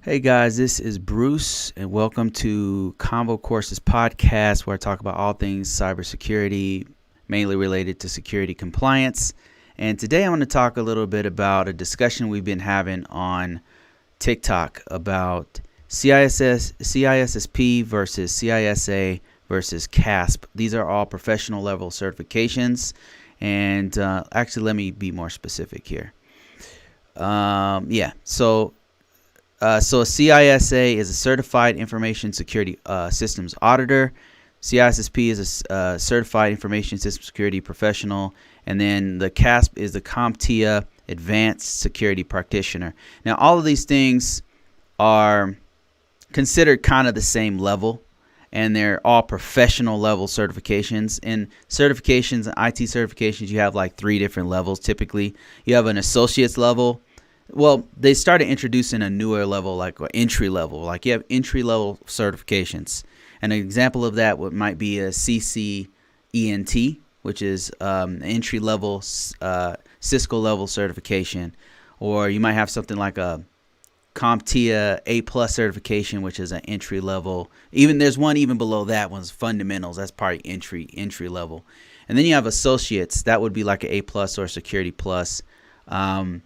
Hey guys, this is Bruce, and welcome to ConvoCourses podcast, where I talk about all things cybersecurity, mainly related to security compliance. And today I want to talk a little bit about a discussion we've been having on TikTok about CISSP versus CISA versus CASP. These are all professional level certifications. And actually, let me be more specific here. So a CISA is a Certified Information Security Systems Auditor. CISSP is a Certified Information System Security Professional. And then the CASP is the CompTIA Advanced Security Practitioner. Now, all of these things are considered kind of the same level, and they're all professional level certifications. In certifications and IT certifications, you have like 3 different levels typically. You have an associate's level. Well, they started introducing a newer level, like entry level. Like you have entry level certifications. And an example of that might be a CCENT, which is entry level Cisco level certification. Or you might have something like a CompTIA A+ certification, which is an entry level. Even there's one even below that one's fundamentals. That's probably entry level. And then you have associates. That would be like an A+ or Security Plus. And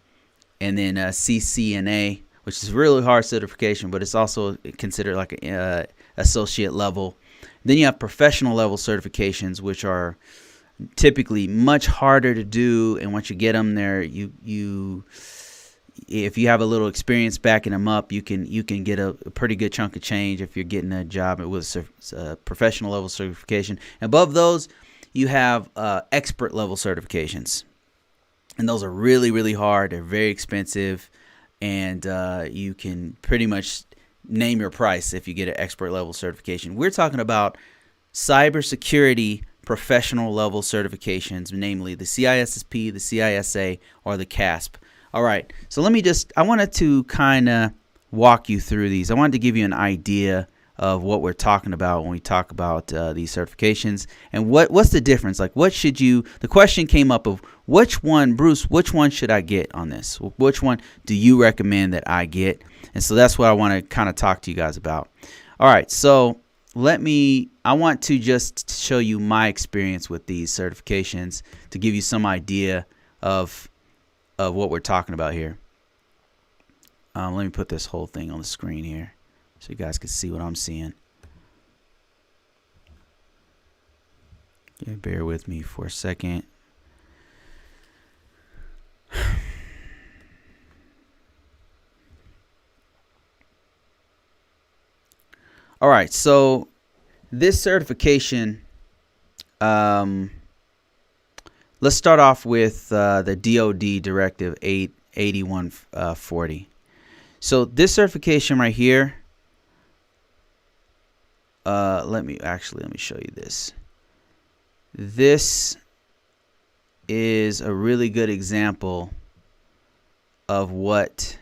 then CCNA, which is a really hard certification, but it's also considered like an associate level. Then you have professional level certifications, which are typically much harder to do. And once you get them there, if you have a little experience backing them up, you can get a pretty good chunk of change if you're getting a job with a professional level certification. Above those, you have expert level certifications. And those are really, really hard. They're very expensive. And you can pretty much name your price if you get an expert level certification. We're talking about cybersecurity professional level certifications, namely the CISSP, the CISA, or the CASP. All right. So I wanted to kind of walk you through these. I wanted to give you an idea of what we're talking about when we talk about these certifications, and what's the difference. Like, the question came up of which one should I get on this? Which one do you recommend that I get? And so that's what I want to kind of talk to you guys about. All right, so I want to just show you my experience with these certifications to give you some idea of what we're talking about here. Let me put this whole thing on the screen here, so you guys can see what I'm seeing. Okay, bear with me for a second. All right, so this certification, let's start off with the DoD Directive 8140. So this certification right here, let me show you this. This is a really good example of what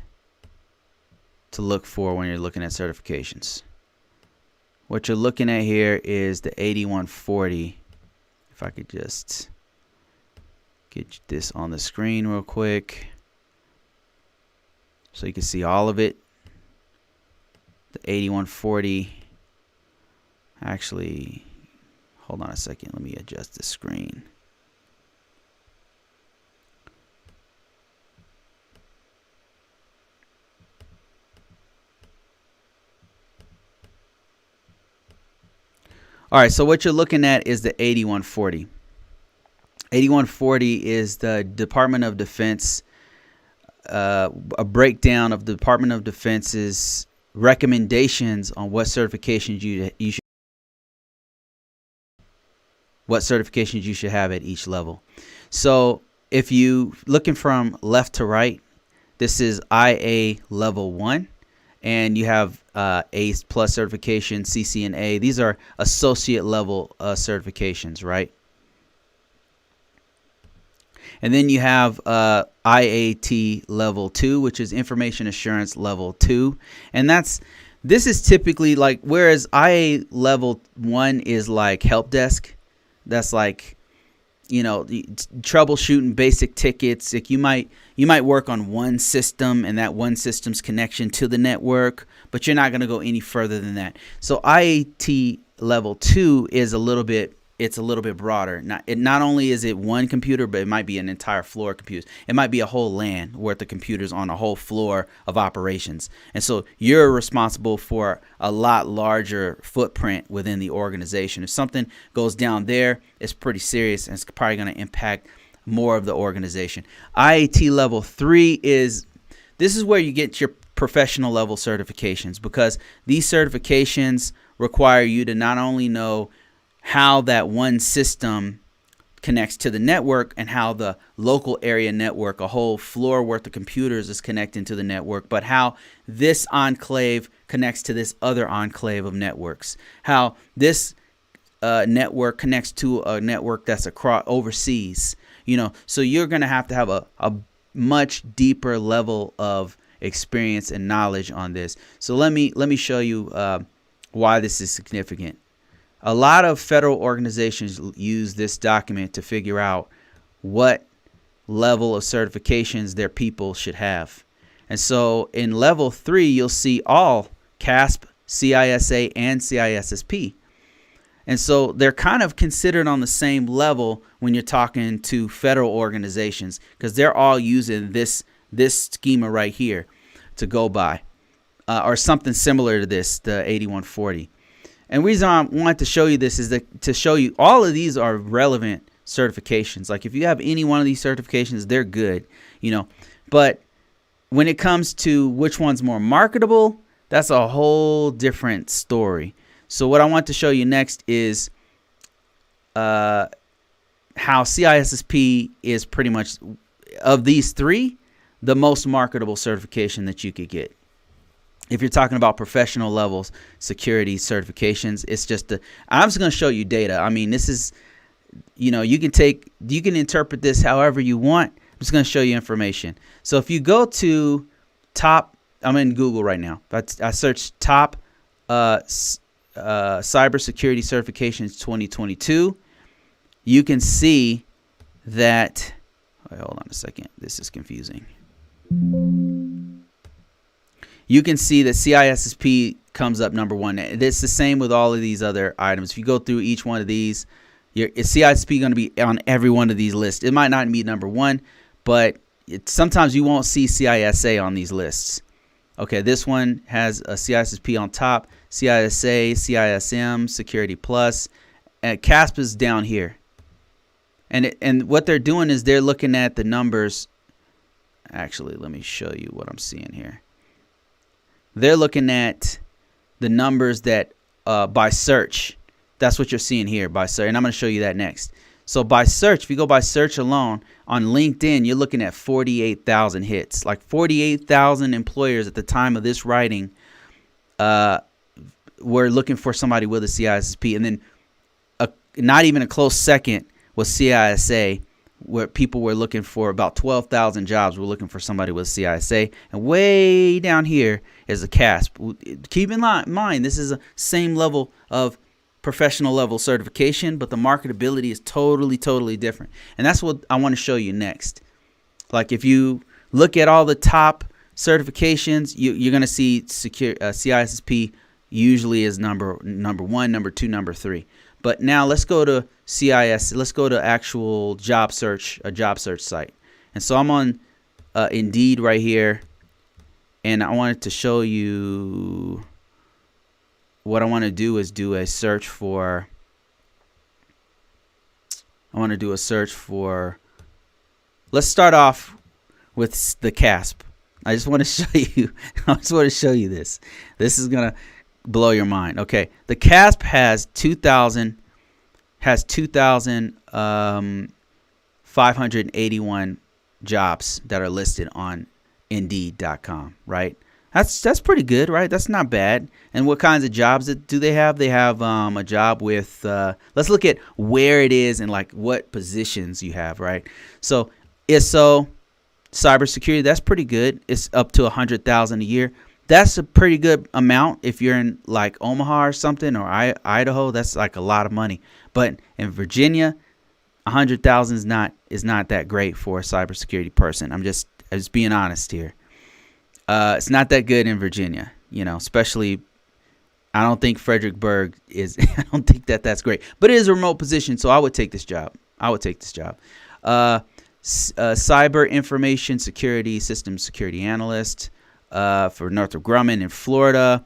to look for when you're looking at certifications. What you're looking at here is the 8140. If I could just get this on the screen real quick so you can see all of it. The 8140. Actually, hold on a second. Let me adjust the screen. All right, so what you're looking at is the 8140. 8140 is the Department of Defense, a breakdown of the Department of Defense's recommendations on what certifications you should have at each level. So if you looking from left to right, this is IA level 1, and you have A+ certification, CCNA. These are associate level certifications, right? And then you have IAT level 2, which is information assurance level 2, and this is typically like, whereas IA level 1 is like help desk. That's like troubleshooting basic tickets. Like you might work on one system and that one system's connection to the network, but you're not going to go any further than that. So IAT level 2 is a little bit broader. Not only is it one computer, but it might be an entire floor of computers. It might be a whole LAN worth of computers on a whole floor of operations. And so you're responsible for a lot larger footprint within the organization. If something goes down there, it's pretty serious, and it's probably going to impact more of the organization. IAT level 3 is where you get your professional level certifications, because these certifications require you to not only know how that one system connects to the network and how the local area network, a whole floor worth of computers, is connecting to the network, but how this enclave connects to this other enclave of networks, how this network connects to a network that's across overseas. So you're going to have a much deeper level of experience and knowledge on this. So let me show you why this is significant. A lot of federal organizations use this document to figure out what level of certifications their people should have. And so in level 3, you'll see all CASP, CISA, and CISSP. And so they're kind of considered on the same level when you're talking to federal organizations, because they're all using this schema right here to go by, or something similar to this, the 8140. And the reason I wanted to show you this is to show you all of these are relevant certifications. Like if you have any one of these certifications, they're good, But when it comes to which one's more marketable, that's a whole different story. So what I want to show you next is how CISSP is pretty much, of these 3, the most marketable certification that you could get. If you're talking about professional levels security certifications, I'm just going to show you data. I mean, this is, you can interpret this however you want. I'm just going to show you information. So if you go to top, I'm in Google right now. I searched top cybersecurity certifications 2022. You can see that, wait, hold on a second. This is confusing. You can see that CISSP comes up number 1. It's the same with all of these other items. If you go through each one of these, is CISSP going to be on every one of these lists? It might not be number 1, but sometimes you won't see CISA on these lists. Okay, this one has a CISSP on top, CISA, CISM, Security Plus, and CASP is down here. And what they're doing is they're looking at the numbers. Actually, let me show you what I'm seeing here. They're looking at the numbers that by search. That's what you're seeing here by search. And I'm going to show you that next. So by search, if you go by search alone on LinkedIn, you're looking at 48,000 hits. Like 48,000 employers at the time of this writing were looking for somebody with a CISSP. And then not even a close second was CISA, where people were looking for about 12,000 jobs were looking for somebody with CISA. And way down here is a CASP. Keep in mind, this is the same level of professional level certification, but the marketability is totally different. And that's what I want to show you next. Like if you look at all the top certifications, you're going to see CISSP usually is number 1, number 2, number 3. But now let's go to CIS. Let's go to actual job search, a job search site. And so I'm on Indeed right here, and I wanted to show you what I want to do is do a search for. Let's start off with the CASP. I just want to show you. I just want to show you this. This is gonna blow your mind. Okay, the CASP has 2,581 jobs that are listed on Indeed.com. Right? That's pretty good, right? That's not bad. And what kinds of jobs do they have? They have a job with. Let's look at where it is and like what positions you have, right? So ISO, cybersecurity, that's pretty good. It's up to 100,000 a year. That's a pretty good amount if you're in like Omaha or something, or Idaho. That's like a lot of money. But in Virginia, 100,000 is not that great for a cybersecurity person. I'm just being honest here. It's not that good in Virginia, especially. I don't think Fredericksburg is. I don't think that's great, but it is a remote position, so I would take this job. Cyber information security systems security analyst for Northrop Grumman in Florida.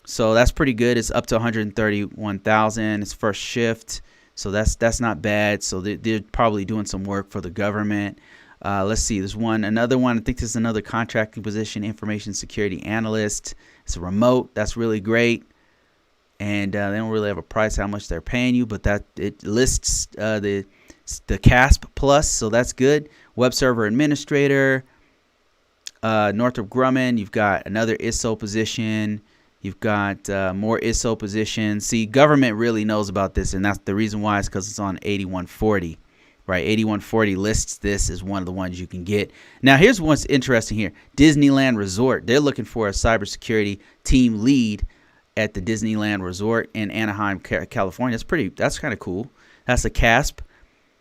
So that's pretty good. It's up to 131,000. It's first shift, so that's not bad. So they're probably doing some work for the government. Let's see. There's another one. I think this is another contracting position, information security analyst. It's a remote. That's really great. And they don't really have a price how much they're paying you, but that it lists the CASP plus, so that's good. Web server administrator, Northrop Grumman. You've got another ISO position. You've got more ISO positions. See, government really knows about this, and that's the reason why. It's because it's on 8140, right? 8140 lists this as one of the ones you can get. Now, here's what's interesting here: Disneyland Resort. They're looking for a cybersecurity team lead at the Disneyland Resort in Anaheim, California. That's kind of cool. That's a CASP.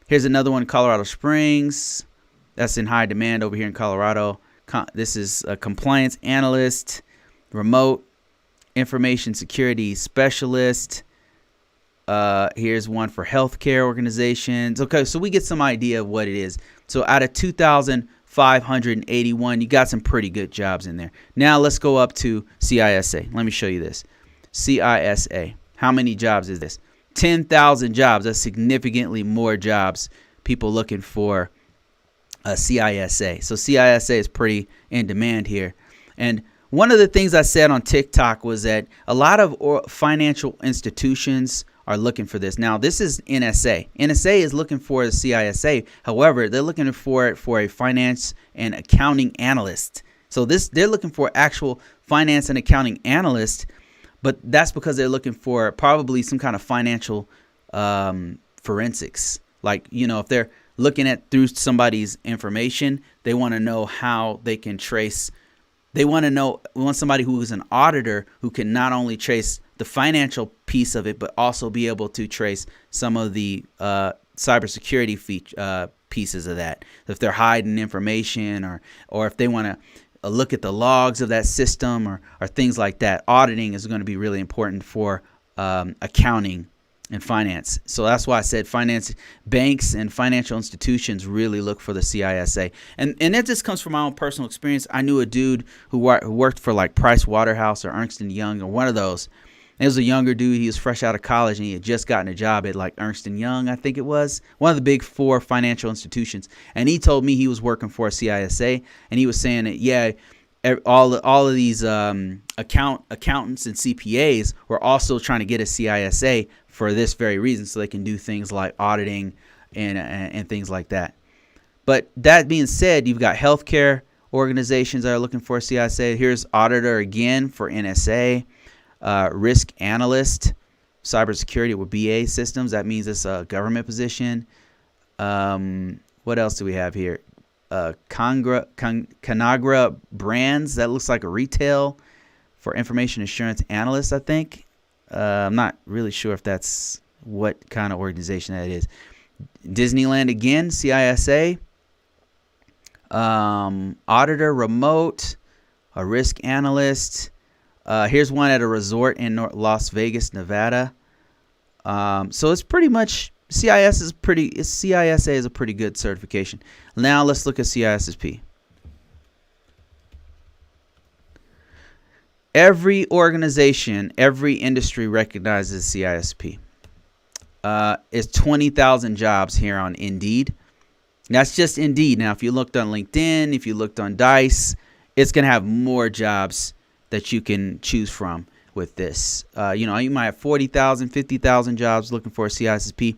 Here's another one, Colorado Springs. That's in high demand over here in Colorado. This is a compliance analyst, remote information security specialist. Here's one for healthcare organizations. Okay, so we get some idea of what it is. So out of 2,581, you got some pretty good jobs in there. Now let's go up to CISA. Let me show you this. CISA. How many jobs is this? 10,000 jobs. That's significantly more jobs. People looking for a CISA. So CISA is pretty in demand here. And one of the things I said on TikTok was that a lot of financial institutions are looking for this. Now, this is NSA. NSA is looking for the CISA. However, they're looking for it for a finance and accounting analyst. So they're looking for actual finance and accounting analyst. But that's because they're looking for probably some kind of financial forensics. Like, if they're looking at through somebody's information, they want to know how they can trace. We want somebody who is an auditor who can not only trace the financial piece of it, but also be able to trace some of the cybersecurity pieces of that. If they're hiding information or if they want to look at the logs of that system or things like that. Auditing is going to be really important for accounting and finance. So that's why I said finance banks and financial institutions really look for the CISA. And that just comes from my own personal experience. I knew a dude who worked for like Price Waterhouse or Ernst & Young or one of those. It was a younger dude. He was fresh out of college and he had just gotten a job at like Ernst & Young, I think it was, one of the big four financial institutions. And he told me he was working for a CISA, and he was saying that, yeah, all of these accountants and CPAs were also trying to get a CISA for this very reason, so they can do things like auditing and things like that. But that being said, you've got healthcare organizations that are looking for a CISA. Here's auditor again for NSA. Risk analyst, cybersecurity with BA systems. That means it's a government position. What else do we have here? Conagra Brands. That looks like a retail for information assurance analyst, I think. I'm not really sure if that's what kind of organization that is. Disneyland again, CISA. Auditor, remote, a risk analyst. Here's one at a resort in Las Vegas, Nevada. So it's pretty much CISA is a pretty good certification. Now let's look at CISSP. Every organization, every industry recognizes CISSP. It's 20,000 jobs here on Indeed. That's just Indeed. Now, if you looked on LinkedIn, if you looked on Dice, it's going to have more jobs that you can choose from with this. You might have 40,000, 50,000 jobs looking for a CISSP,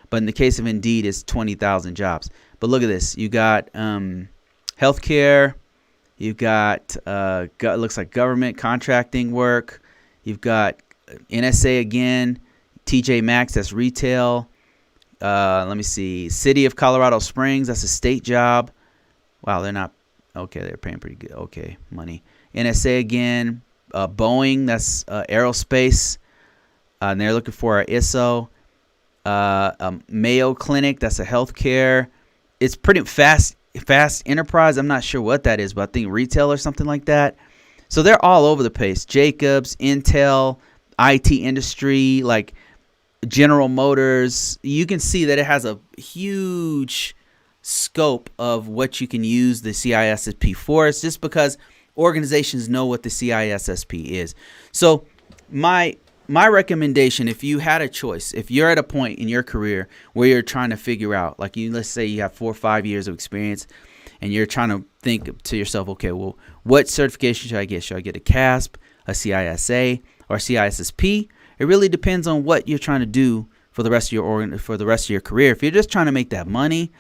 but in the case of Indeed, it's 20,000 jobs. But look at this. You got healthcare. You've got looks like government contracting work. You've got NSA again, TJ Maxx, that's retail. Let me see. City of Colorado Springs, that's a state job. Wow, they're not okay. They're paying pretty good. Okay, money. NSA again, Boeing, that's aerospace, and they're looking for an ISO. Mayo Clinic, that's a healthcare. It's pretty fast enterprise. I'm not sure what that is, but I think retail or something like that. So they're all over the place. Jacobs, Intel, IT industry, like General Motors. You can see that it has a huge scope of what you can use the CISSP for. It's just because organizations know what the CISSP is. So my recommendation, if you had a choice, if you're at a point in your career where you're trying to figure out, like let's say you have 4 or 5 years of experience and you're trying to think to yourself, okay, well, what certification should I get? Should I get a CASP, a CISA, or CISSP? It really depends on what you're trying to do for the rest of your career. If you're just trying to make that money,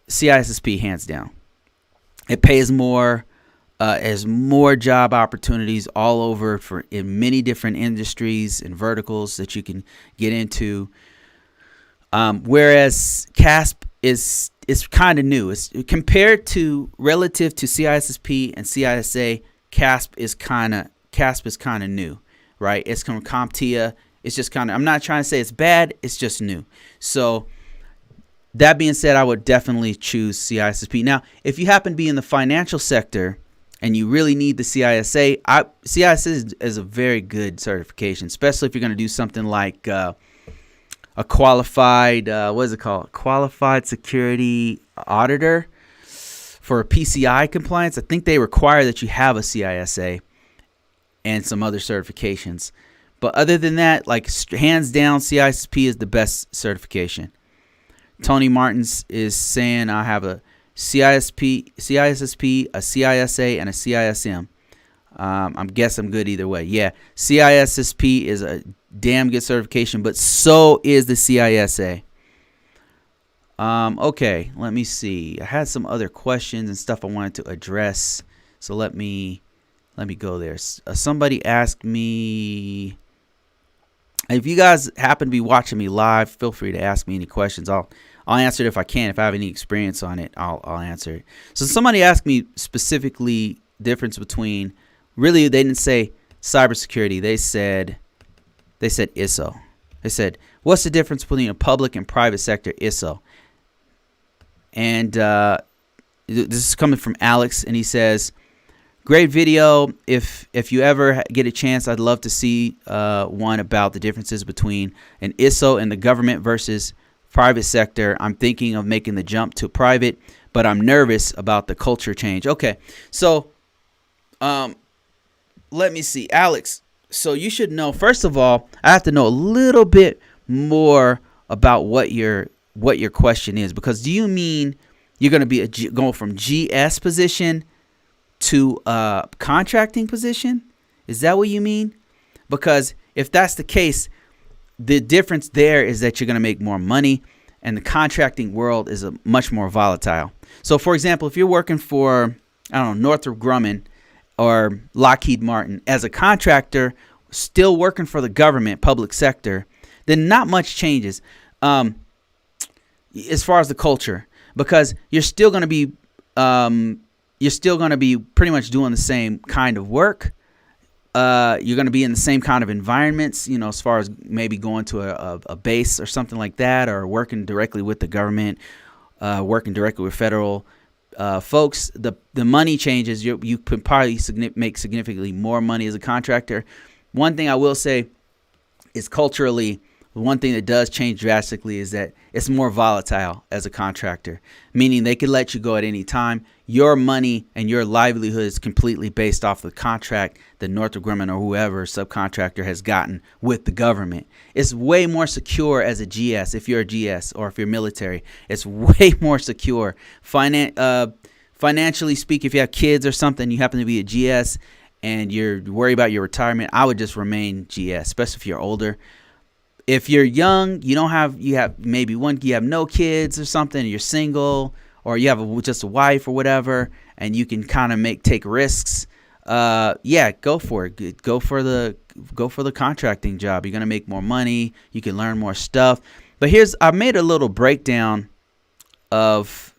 CISSP hands down. It pays more. Has more job opportunities all over in many different industries and verticals that you can get into. Whereas CASP is kind of new. It's relative to CISSP and CISA. CASP is kind of new, right? It's from CompTIA. It's just kind of. I'm not trying to say it's bad. It's just new. So that being said, I would definitely choose CISSP. Now, if you happen to be in the financial sector and you really need the CISA, CISA is a very good certification, especially if you're going to do something like a qualified, Qualified security auditor for PCI compliance. I think they require that you have a CISA and some other certifications. But other than that, like hands down, CISSP is the best certification. Tony Martins is saying I have a CISSP, a CISA, and a CISM. I guess I'm good either way. Yeah, CISSP is a damn good certification, but so is the CISA. Okay, let me see. I had some other questions and stuff I wanted to address, so let me go there. Somebody asked me, if you guys happen to be watching me live, feel free to ask me any questions. I'll answer it if I can. If I have any experience on it, I'll answer it. So somebody asked me specifically difference between, really they didn't say cybersecurity. They said ISO. They said, what's the difference between a public and private sector ISO? And this is coming from Alex, and he says, great video. If you ever get a chance, I'd love to see one about the differences between an ISO and the government versus private sector. I'm thinking of making the jump to private, but I'm nervous about the culture change. Okay, so let me see, Alex. So you should know, first of all, I have to know a little bit more about what your question is, because do you mean you're going to be going from GS position to a contracting position? Is that what you mean? Because if that's the case, the difference there is that you're going to make more money, and the contracting world is much more volatile. So, for example, if you're working for, I don't know, Northrop Grumman or Lockheed Martin as a contractor, still working for the government, public sector, then not much changes as far as the culture, because you're still going to be pretty much doing the same kind of work. You're going to be in the same kind of environments, as far as maybe going to a base or something like that, or working directly with the government, working directly with federal folks. The money changes. You could probably make significantly more money as a contractor. One thing I will say is culturally, one thing that does change drastically is that it's more volatile as a contractor, meaning they could let you go at any time. Your money and your livelihood is completely based off the contract that Northrop Grumman or whoever subcontractor has gotten with the government. It's way more secure as a GS. If you're a GS or if you're military, it's way more secure. Financially speaking, if you have kids or something, you happen to be a GS and you're worried about your retirement, I would just remain GS, especially if you're older. If you're young, you have no kids or something, you're single, or you have just a wife or whatever, and you can kind of take risks. Go for it. Go for the contracting job. You're gonna make more money. You can learn more stuff. But I made a little breakdown of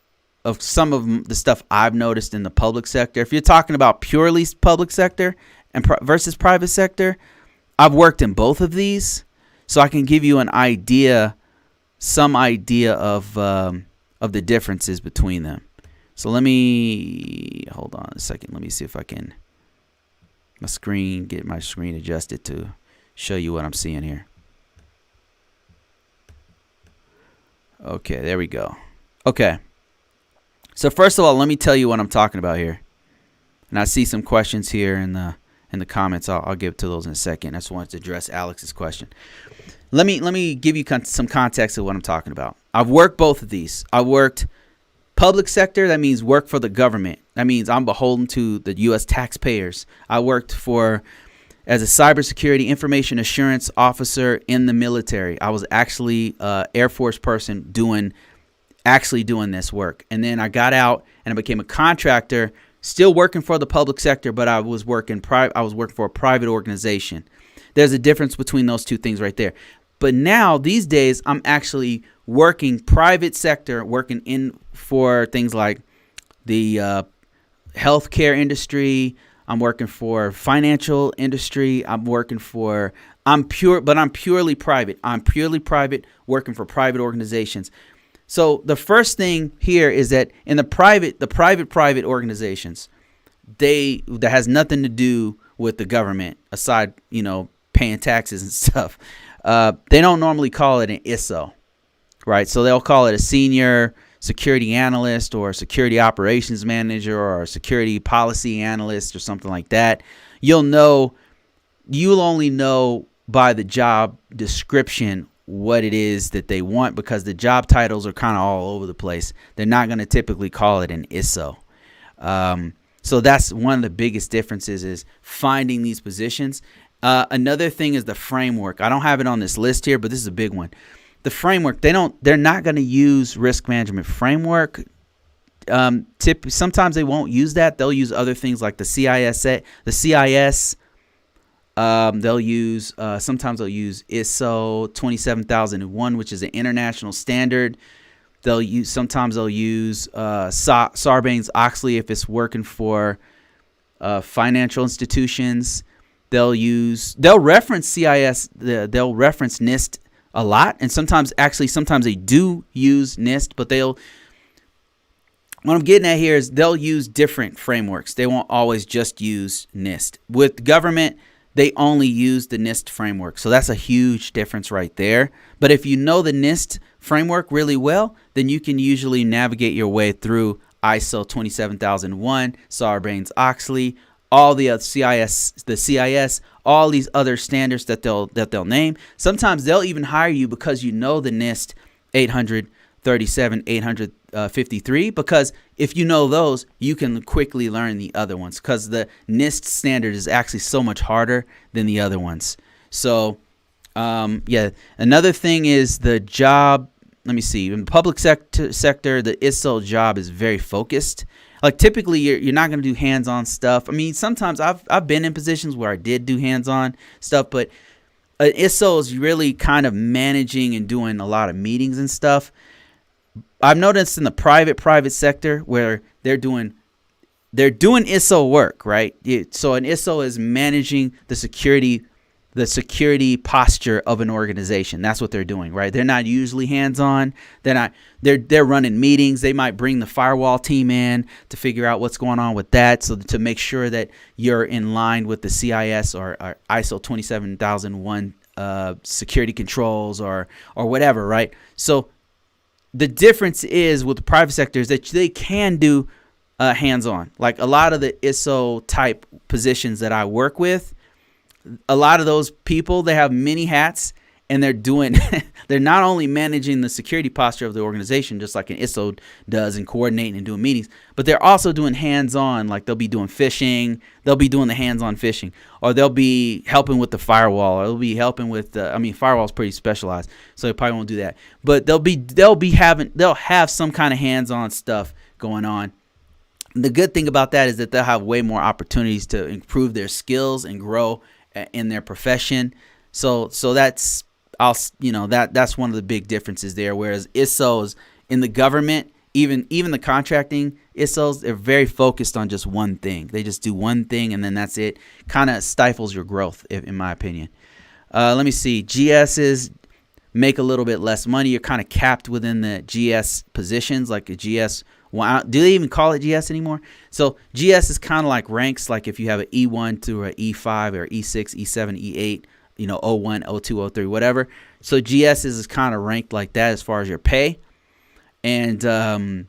some of the stuff I've noticed in the public sector. If you're talking about purely public sector and versus private sector, I've worked in both of these. so I can give you an idea, some idea of the differences between them. So let me hold on a second. Let me see if I can get my screen adjusted to show you what I'm seeing here. Okay, there we go. Okay. So first of all, let me tell you what I'm talking about here. And I see some questions here in the comments. I'll get to those in a second. I just wanted to address Alex's question. Let me give you some context of what I'm talking about. I've worked both of these. I worked public sector. That means work for the government. That means I'm beholden to the U.S. taxpayers. I worked as a cybersecurity information assurance officer in the military. I was actually an Air Force person doing this work. And then I got out and I became a contractor, still working for the public sector, but I was working for a private organization. There's a difference between those two things right there. But now these days I'm actually working private sector, working in for things like the healthcare industry. I'm working for financial industry. I'm purely private. I'm purely private, working for private organizations. So the first thing here is that in the private organizations, that has nothing to do with the government aside, paying taxes and stuff. They don't normally call it an ISO, right? So they'll call it a senior security analyst or security operations manager or a security policy analyst or something like that. You'll only know by the job description what it is that they want, because the job titles are kind of all over the place. They're not going to typically call it an ISO. So that's one of the biggest differences, is finding these positions. Another thing is the framework. I don't have it on this list here, but this is a big one. The framework, they're not going to use risk management framework. Sometimes they won't use that. They'll use other things like the CISA, the CIS. Sometimes they'll use ISO 27001, which is an international standard. Sometimes they'll use Sarbanes-Oxley if it's working for financial institutions. They'll reference CIS. They'll reference NIST a lot, and sometimes they do use NIST, but what I'm getting at here is they'll use different frameworks. They won't always just use NIST. With government, they only use the NIST framework. So that's a huge difference right there. But if you know the NIST framework really well, then you can usually navigate your way through ISO 27001, Sarbanes-Oxley, all the other CIS, all these other standards that they'll name. Sometimes they'll even hire you because you know the NIST 837, 853, because if you know those, you can quickly learn the other ones, because the NIST standard is actually so much harder than the other ones. So, another thing is the job. Let me see. In the public sector, the ISO job is very focused. Like typically, you're not going to do hands-on stuff. I mean, sometimes I've been in positions where I did do hands-on stuff, but an ISO is really kind of managing and doing a lot of meetings and stuff. I've noticed in the private sector where they're doing ISO work, right? So an ISO is managing the security posture of an organization. That's what they're doing, right? They're not usually hands-on. They're running meetings. They might bring the firewall team in to figure out what's going on with that, so to make sure that you're in line with the CIS or ISO 27001 security controls or whatever, right? So the difference is with the private sector is that they can do hands-on. Like a lot of the ISO type positions that I work with, a lot of those people, they have many hats, and they're not only managing the security posture of the organization, just like an ISO does, and coordinating and doing meetings, but they're also doing hands-on. Like they'll be doing phishing, they'll be doing the hands-on phishing, or they'll be helping with the firewall, or they'll be helping with firewall's pretty specialized, so they probably won't do that. But they'll have some kind of hands-on stuff going on. The good thing about that is that they'll have way more opportunities to improve their skills and grow in their profession. So that's that's one of the big differences there. Whereas ISOs in the government, even the contracting ISOs, they're very focused on just one thing. They just do one thing and then that's it. Kind of stifles your growth, in my opinion. Let me see. GSs make a little bit less money. You're kind of capped within the GS positions, like a GS. Well, do they even call it GS anymore? So GS is kind of like ranks, like if you have an E1 to an E5 or E6, E7, E8, O1, O2, O3, whatever. So GS is kind of ranked like that as far as your pay. And in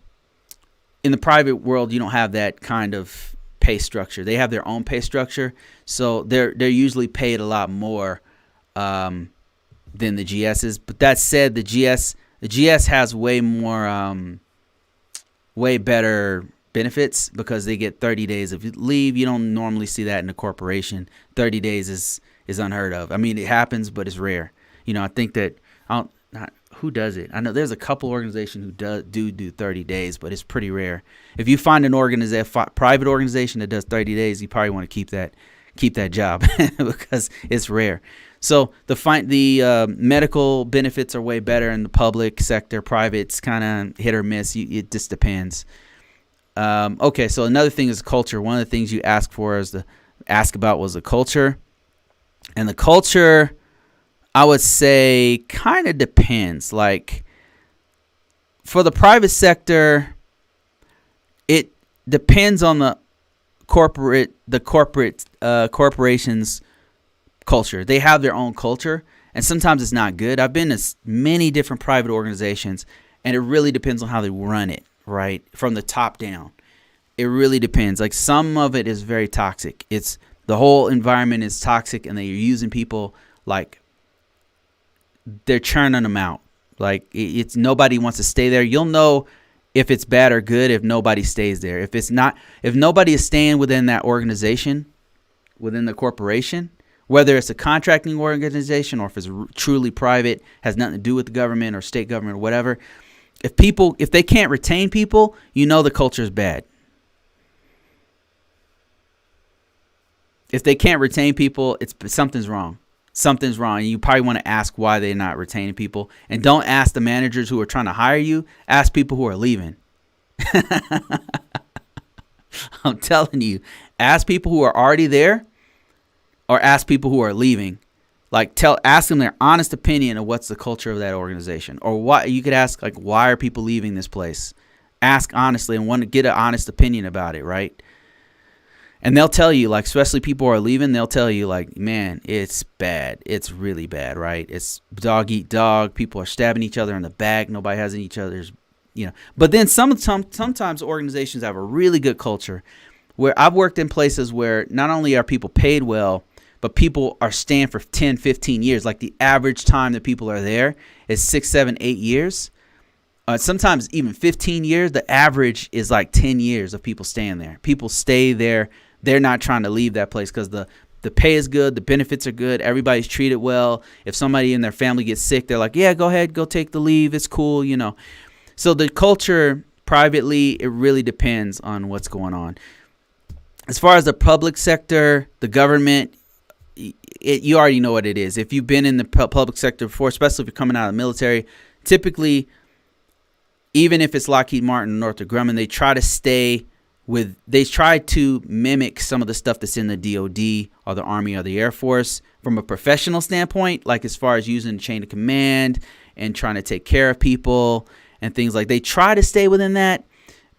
the private world, you don't have that kind of pay structure. They have their own pay structure, so they're usually paid a lot more than the GSs. But that said, the GS has way more, way better benefits because they get 30 days of leave. You don't normally see that in a corporation. 30 days is unheard of. I mean, it happens, but it's rare. I think that who does it? I know there's a couple organizations who do 30 days, but it's pretty rare. If you find an private organization that does 30 days, you probably want to keep that job because it's rare. So the medical benefits are way better in the public sector. Private's kind of hit or miss. It just depends. Okay, so another thing is culture. One of the things you ask about was the culture, and the culture, I would say, kind of depends. Like for the private sector, it depends on the corporation's culture. They have their own culture, and sometimes it's not good. I've been to many different private organizations, and it really depends on how they run it, right? From the top down. It really depends. Like some of it is very toxic. The whole environment is toxic, and they're using people like they're churning them out. Like it's nobody wants to stay there. You'll know if it's bad or good if nobody stays there. If nobody is staying within that organization, within the corporation, whether it's a contracting organization or if it's truly private, has nothing to do with the government or state government or whatever. If they can't retain people, the culture is bad. If they can't retain people, something's wrong. Something's wrong. And you probably want to ask why they're not retaining people. And don't ask the managers who are trying to hire you. Ask people who are leaving. I'm telling you. Ask people who are already there or ask people who are leaving. Ask them their honest opinion of what's the culture of that organization. Or why you could ask, why are people leaving this place? Ask honestly and want to get an honest opinion about it, right? And they'll tell you, especially people who are leaving, they'll tell you, man, it's bad. It's really bad, right? It's dog eat dog. People are stabbing each other in the back. Nobody has each other's, But then sometimes organizations have a really good culture where I've worked in places where not only are people paid well, but people are staying for 10, 15 years. Like the average time that people are there is 6, 7, 8 years. Sometimes even 15 years. The average is 10 years of people staying there. People stay there. They're not trying to leave that place because the pay is good. The benefits are good. Everybody's treated well. If somebody in their family gets sick, they're like, yeah, go ahead. Go take the leave. It's cool, So the culture privately, it really depends on what's going on. As far as the public sector, the government, you already know what it is. If you've been in the public sector before, especially if you're coming out of the military, typically, even if it's Lockheed Martin or Northrop Grumman, they try to mimic some of the stuff that's in the DOD or the Army or the Air Force from a professional standpoint, like as far as using chain of command and trying to take care of people and things like. They try to stay within that.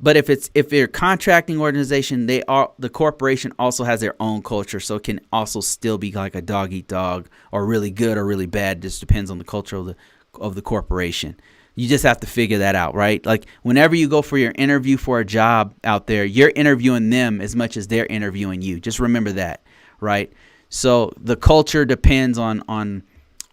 But if they're a contracting organization, the corporation also has their own culture, so it can also still be like a dog eat dog or really good or really bad. It just depends on the culture of the corporation. You just have to figure that out, right? Like whenever you go for your interview for a job out there, you're interviewing them as much as they're interviewing you. Just remember that, right? So the culture depends on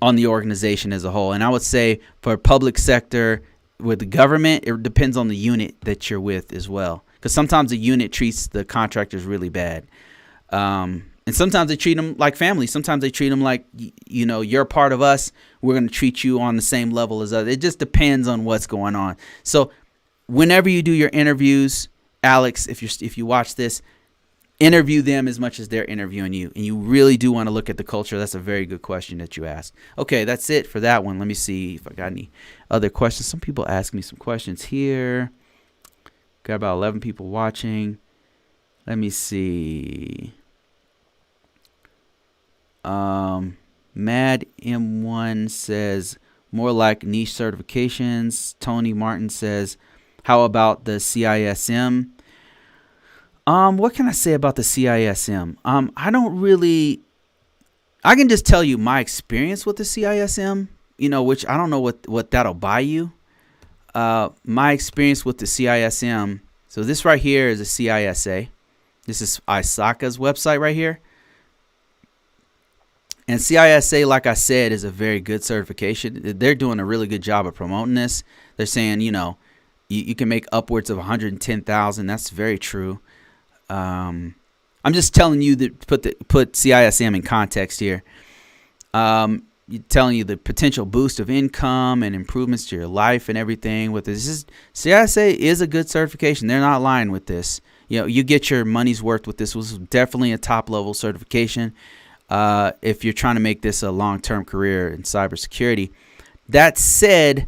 the organization as a whole. And I would say for public sector, with the government, it depends on the unit that you're with as well. Because sometimes the unit treats the contractors really bad. And sometimes they treat them like family. Sometimes they treat them like, you're a part of us. We're going to treat you on the same level as others. It just depends on what's going on. So whenever you do your interviews, Alex, if you watch this, interview them as much as they're interviewing you. And you really do want to look at the culture. That's a very good question that you asked. Okay, that's it for that one. Let me see if I got any other questions. Some people ask me some questions here. Got about 11 people watching. Let me see. Mad M1 says more like niche certifications. Tony Martin says, how about the CISM? What can I say about the CISM? I can just tell you my experience with the CISM, which I don't know what that'll buy you. My experience with the CISM. So this right here is a CISA. This is ISACA's website right here. And CISA, like I said, is a very good certification. They're doing a really good job of promoting this. They're saying, you can make upwards of 110,000. That's very true. I'm just telling you that put CISM in context here. Telling you the potential boost of income and improvements to your life and everything with this. CISA is a good certification. They're not lying with this. You get your money's worth with this. This was definitely a top level certification. If you're trying to make this a long-term career in cybersecurity. That said,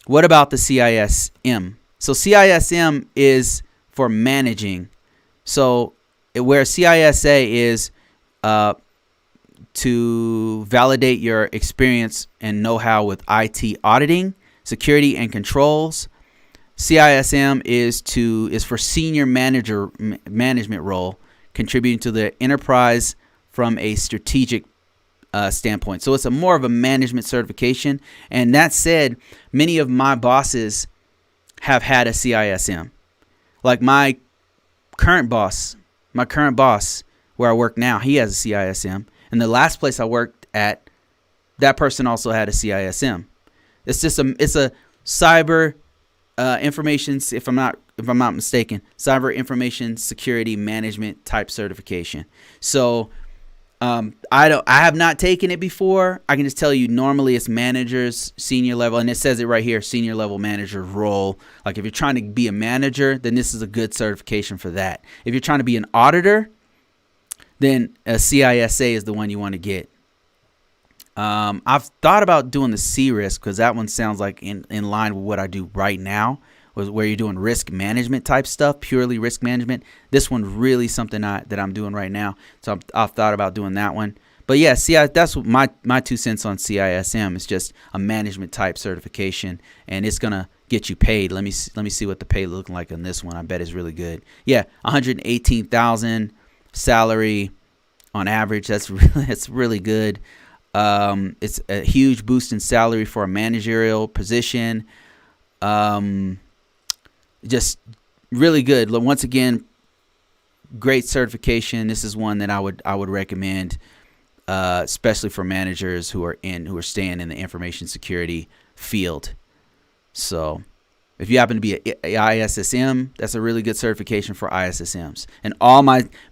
what about the CISM? So CISM is for managing. So where CISA is to validate your experience and know-how with IT auditing, security, and controls. CISM is for senior management role, contributing to the enterprise from a strategic standpoint. So it's more of a management certification. And that said, many of my bosses have had a CISM. Like my current boss where I work now, he has a CISM. And the last place I worked at, that person also had a CISM. It's a cyber information, if I'm not mistaken, cyber information security management type certification. So I have not taken it before. I can just tell you normally it's managers, senior level, and it says it right here, senior level manager role. Like if you're trying to be a manager, then this is a good certification for that. If you're trying to be an auditor, then a CISA is the one you want to get. I've thought about doing the CRISP because that one sounds like in line with what I do right now, where you're doing risk management type stuff, purely risk management. This one's really something that I'm doing right now. So I've thought about doing that one. But yeah, that's what my 2 cents on CISM. It's just a management type certification, and it's gonna get you paid. Let me see what the pay looking like on this one. I bet it's really good. Yeah, 118,000 salary on average. That's really good. It's a huge boost in salary for a managerial position. Just really good. Once again, great certification. This is one that I would recommend, especially for managers who are staying in the information security field. So if you happen to be a ISSM, that's a really good certification for ISSMs. And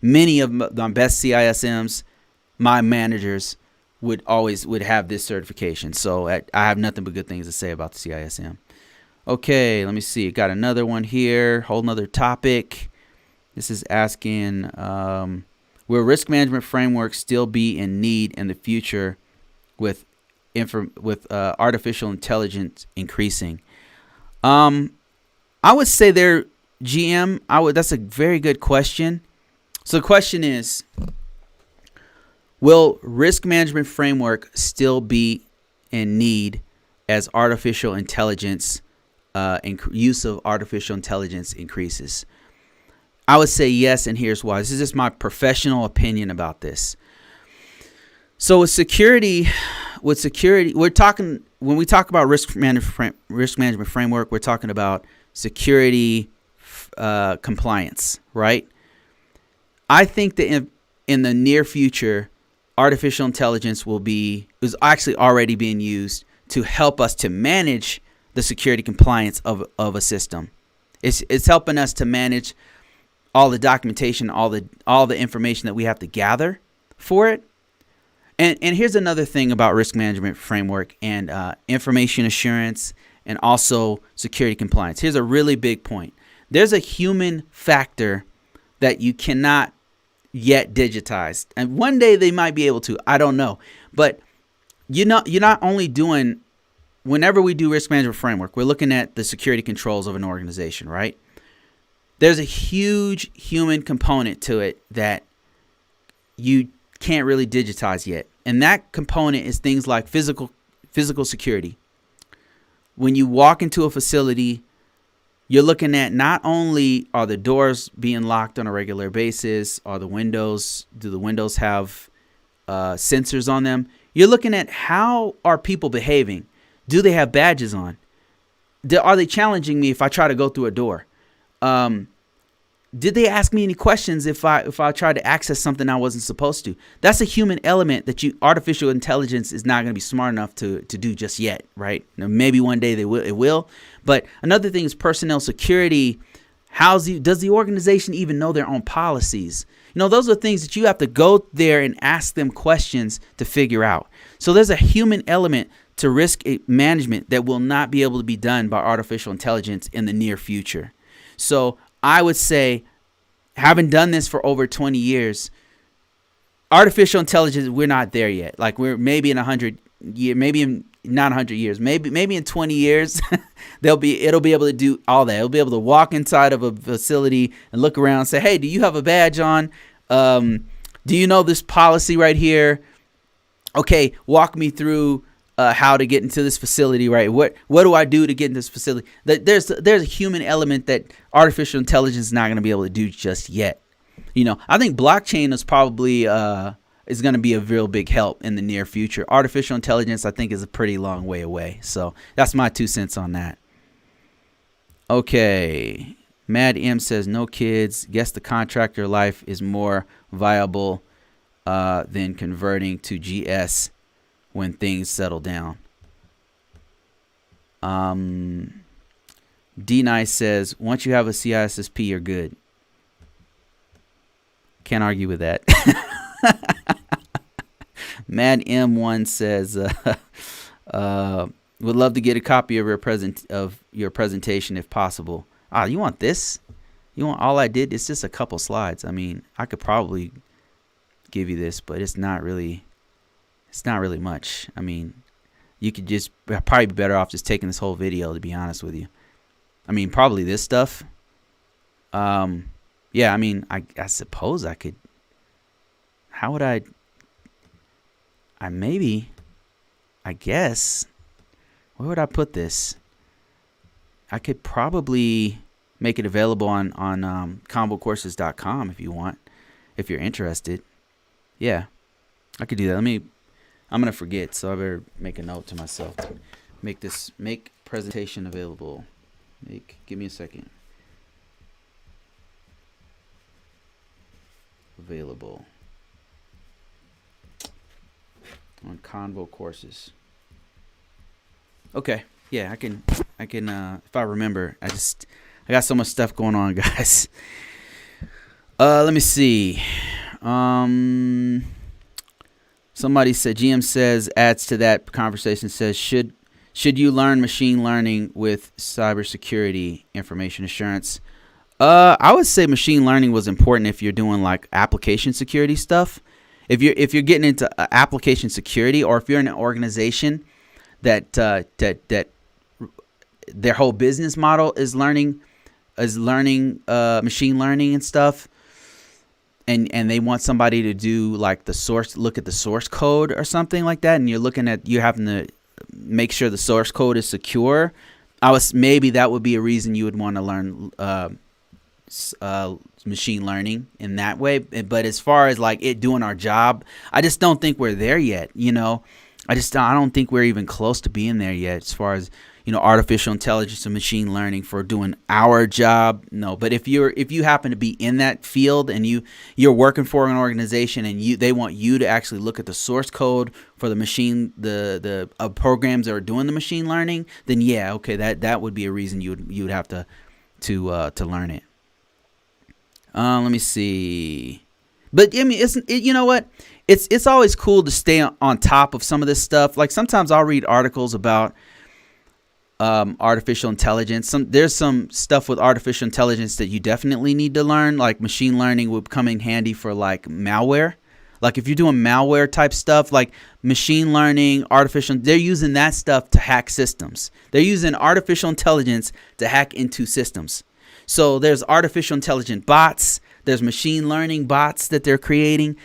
many of my best CISMs, my managers would have this certification. So I have nothing but good things to say about the CISM. Okay, let me see. Got another one here. Whole nother topic. This is asking, will risk management frameworks still be in need in the future with artificial intelligence increasing? I would say they're GM. That's a very good question. So the question is, will risk management framework still be in need as artificial intelligence use of artificial intelligence increases? I would say yes, and here's why. This is just my professional opinion about this. So with security, we're talking, when we talk about risk management framework, we're talking about security compliance, right? I think that in the near future, artificial intelligence is actually already being used to help us to manage the security compliance of a system. It's helping us to manage all the documentation, all the information that we have to gather for it. And here's another thing about risk management framework and information assurance and also security compliance. Here's a really big point. There's a human factor that you cannot yet digitize. And one day they might be able to. I don't know. But you're not only doing, whenever we do risk management framework, we're looking at the security controls of an organization, right? There's a huge human component to it that you can't really digitize yet. And that component is things like physical security. When you walk into a facility, you're looking at not only are the doors being locked on a regular basis, do the windows have sensors on them? You're looking at how are people behaving? Do they have badges on? Are they challenging me if I try to go through a door? Did they ask me any questions if I try to access something I wasn't supposed to? That's a human element that artificial intelligence is not going to be smart enough to do just yet, right? Now, maybe one day it will. But another thing is personnel security. Does the organization even know their own policies? Those are things that you have to go there and ask them questions to figure out. So there's a human element to risk management that will not be able to be done by artificial intelligence in the near future. So I would say, having done this for over 20 years, artificial intelligence, we're not there yet. Like, we're maybe in 100 years, maybe in not 100 years, maybe in 20 years, it'll be able to do all that. It'll be able to walk inside of a facility and look around and say, hey, do you have a badge on? Do you know this policy right here? Okay, walk me through how to get into this facility, right? What do I do to get in this facility? There's a human element that artificial intelligence is not going to be able to do just yet. I think blockchain is probably is going to be a real big help in the near future. Artificial intelligence, I think, is a pretty long way away. So that's my 2 cents on that. Okay. Mad M says, no kids. Guess the contractor life is more viable than converting to GS when things settle down. D-Nice says, once you have a CISSP, you're good. Can't argue with that. Mad M1 says, would love to get a copy of your presentation if possible. You want this? You want all I did? It's just a couple slides. I mean, I could probably give you this, but it's not really much. I mean, you could just probably be better off just taking this whole video, to be honest with you. I mean, probably this stuff. Yeah, I mean, I suppose I could. How would I guess, where would I put this? I could probably make it available on ConvoCourses.com if you want, if you're interested. Yeah, I could do that. I'm going to forget, so I better make a note to myself to make presentation available. Give me a second. Available on ConvoCourses. Okay. Yeah, I can if I remember. I got so much stuff going on, guys. Let me see. Somebody said, GM says, adds to that conversation, says, should you learn machine learning with cybersecurity information assurance? I would say machine learning was important if you're doing like application security stuff. If you're getting into application security, or if you're in an organization that their whole business model is learning machine learning and stuff, and they want somebody to do like look at the source code or something like that, and you're having to make sure the source code is secure. Maybe that would be a reason you would want to learn machine learning in that way. But as far as like it doing our job, I just don't think we're there yet. I don't think we're even close to being there yet as far as, artificial intelligence and machine learning for doing our job. No, but if you happen to be in that field and you're working for an organization and they want you to actually look at the source code for the machine, the programs that are doing the machine learning, then yeah, okay, that would be a reason you would have to learn it. Let me see. But I mean, you know what? It's always cool to stay on top of some of this stuff. Like sometimes I'll read articles about artificial intelligence. There's some stuff with artificial intelligence that you definitely need to learn. Like machine learning would come in handy for like malware. Like if you're doing malware type stuff, like machine learning, they're using that stuff to hack systems. They're using artificial intelligence to hack into systems. So there's artificial intelligent bots. There's machine learning bots that they're creating.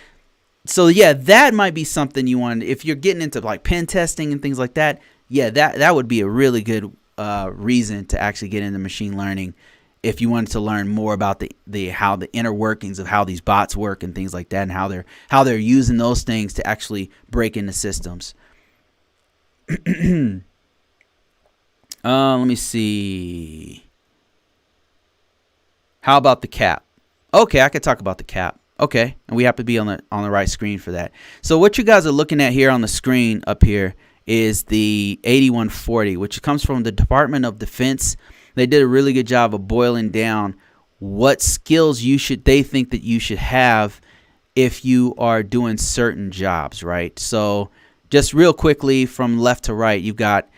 So yeah, that might be something you want if you're getting into like pen testing and things like that. Yeah, that would be a really good reason to actually get into machine learning if you wanted to learn more about the how the inner workings of how these bots work and things like that, and how they're using those things to actually break into systems. Let me see. How about the cap? Okay, I could talk about the cap. Okay, and we have to be on the right screen for that. So what you guys are looking at here on the screen up here is the 8140, which comes from the Department of Defense. They did a really good job of boiling down what skills they think that you should have if you are doing certain jobs, right? So just real quickly from left to right, you've got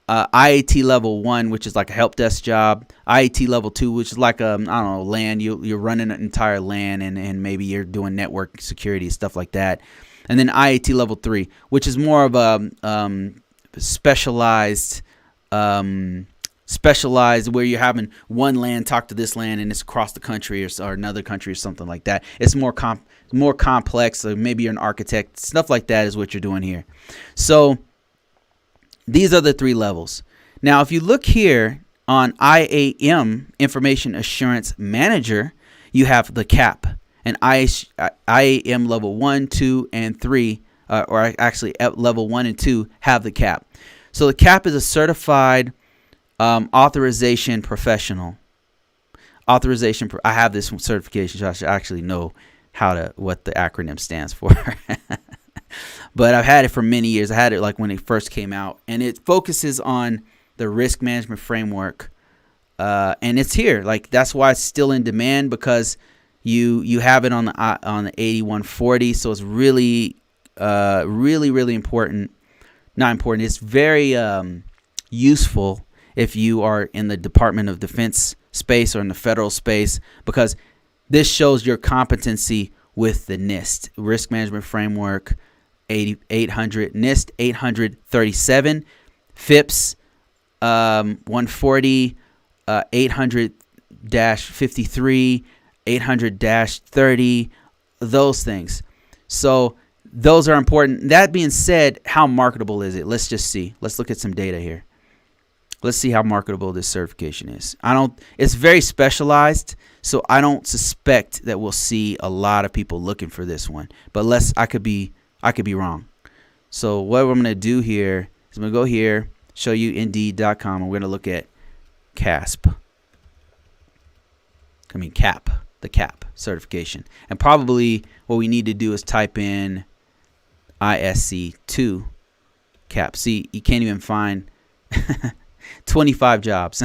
IAT level 1, which is like a help desk job. IAT level 2, which is like I don't know, LAN. You're running an entire LAN and maybe you're doing network security, stuff like that. And then IAT level 3, which is more of a specialized where you're having one LAN talk to this LAN and it's across the country or another country or something like that. It's more complex. So maybe you're an architect. Stuff like that is what you're doing here. So these are the 3 levels. Now, if you look here on IAM, Information Assurance Manager, you have the CAP. And IAM level 1, 2, and 3, or actually level 1 and 2 have the CAP. So the CAP is a certified authorization professional. I have this certification, so I should actually know what the acronym stands for. But I've had it for many years. I had it like when it first came out, and it focuses on the risk management framework. And it's here. Like that's why it's still in demand, because you have it on the 8140. So it's really really important. Not important. It's very useful if you are in the Department of Defense space or in the federal space, because this shows your competency with the NIST, Risk Management Framework 800, NIST 837, FIPS 140, 800-53, 800-30, those things. So those are important. That being said, how marketable is it? Let's just see. Let's look at some data here. Let's see how marketable this certification is. It's very specialized, so I don't suspect that we'll see a lot of people looking for this one. But I could be wrong. So what I'm going to do here is I'm going to go here, show you Indeed.com, and we're going to look at CASP. CAP, the CAP certification. And probably what we need to do is type in ISC2 CAP. See, you can't even find 25 jobs.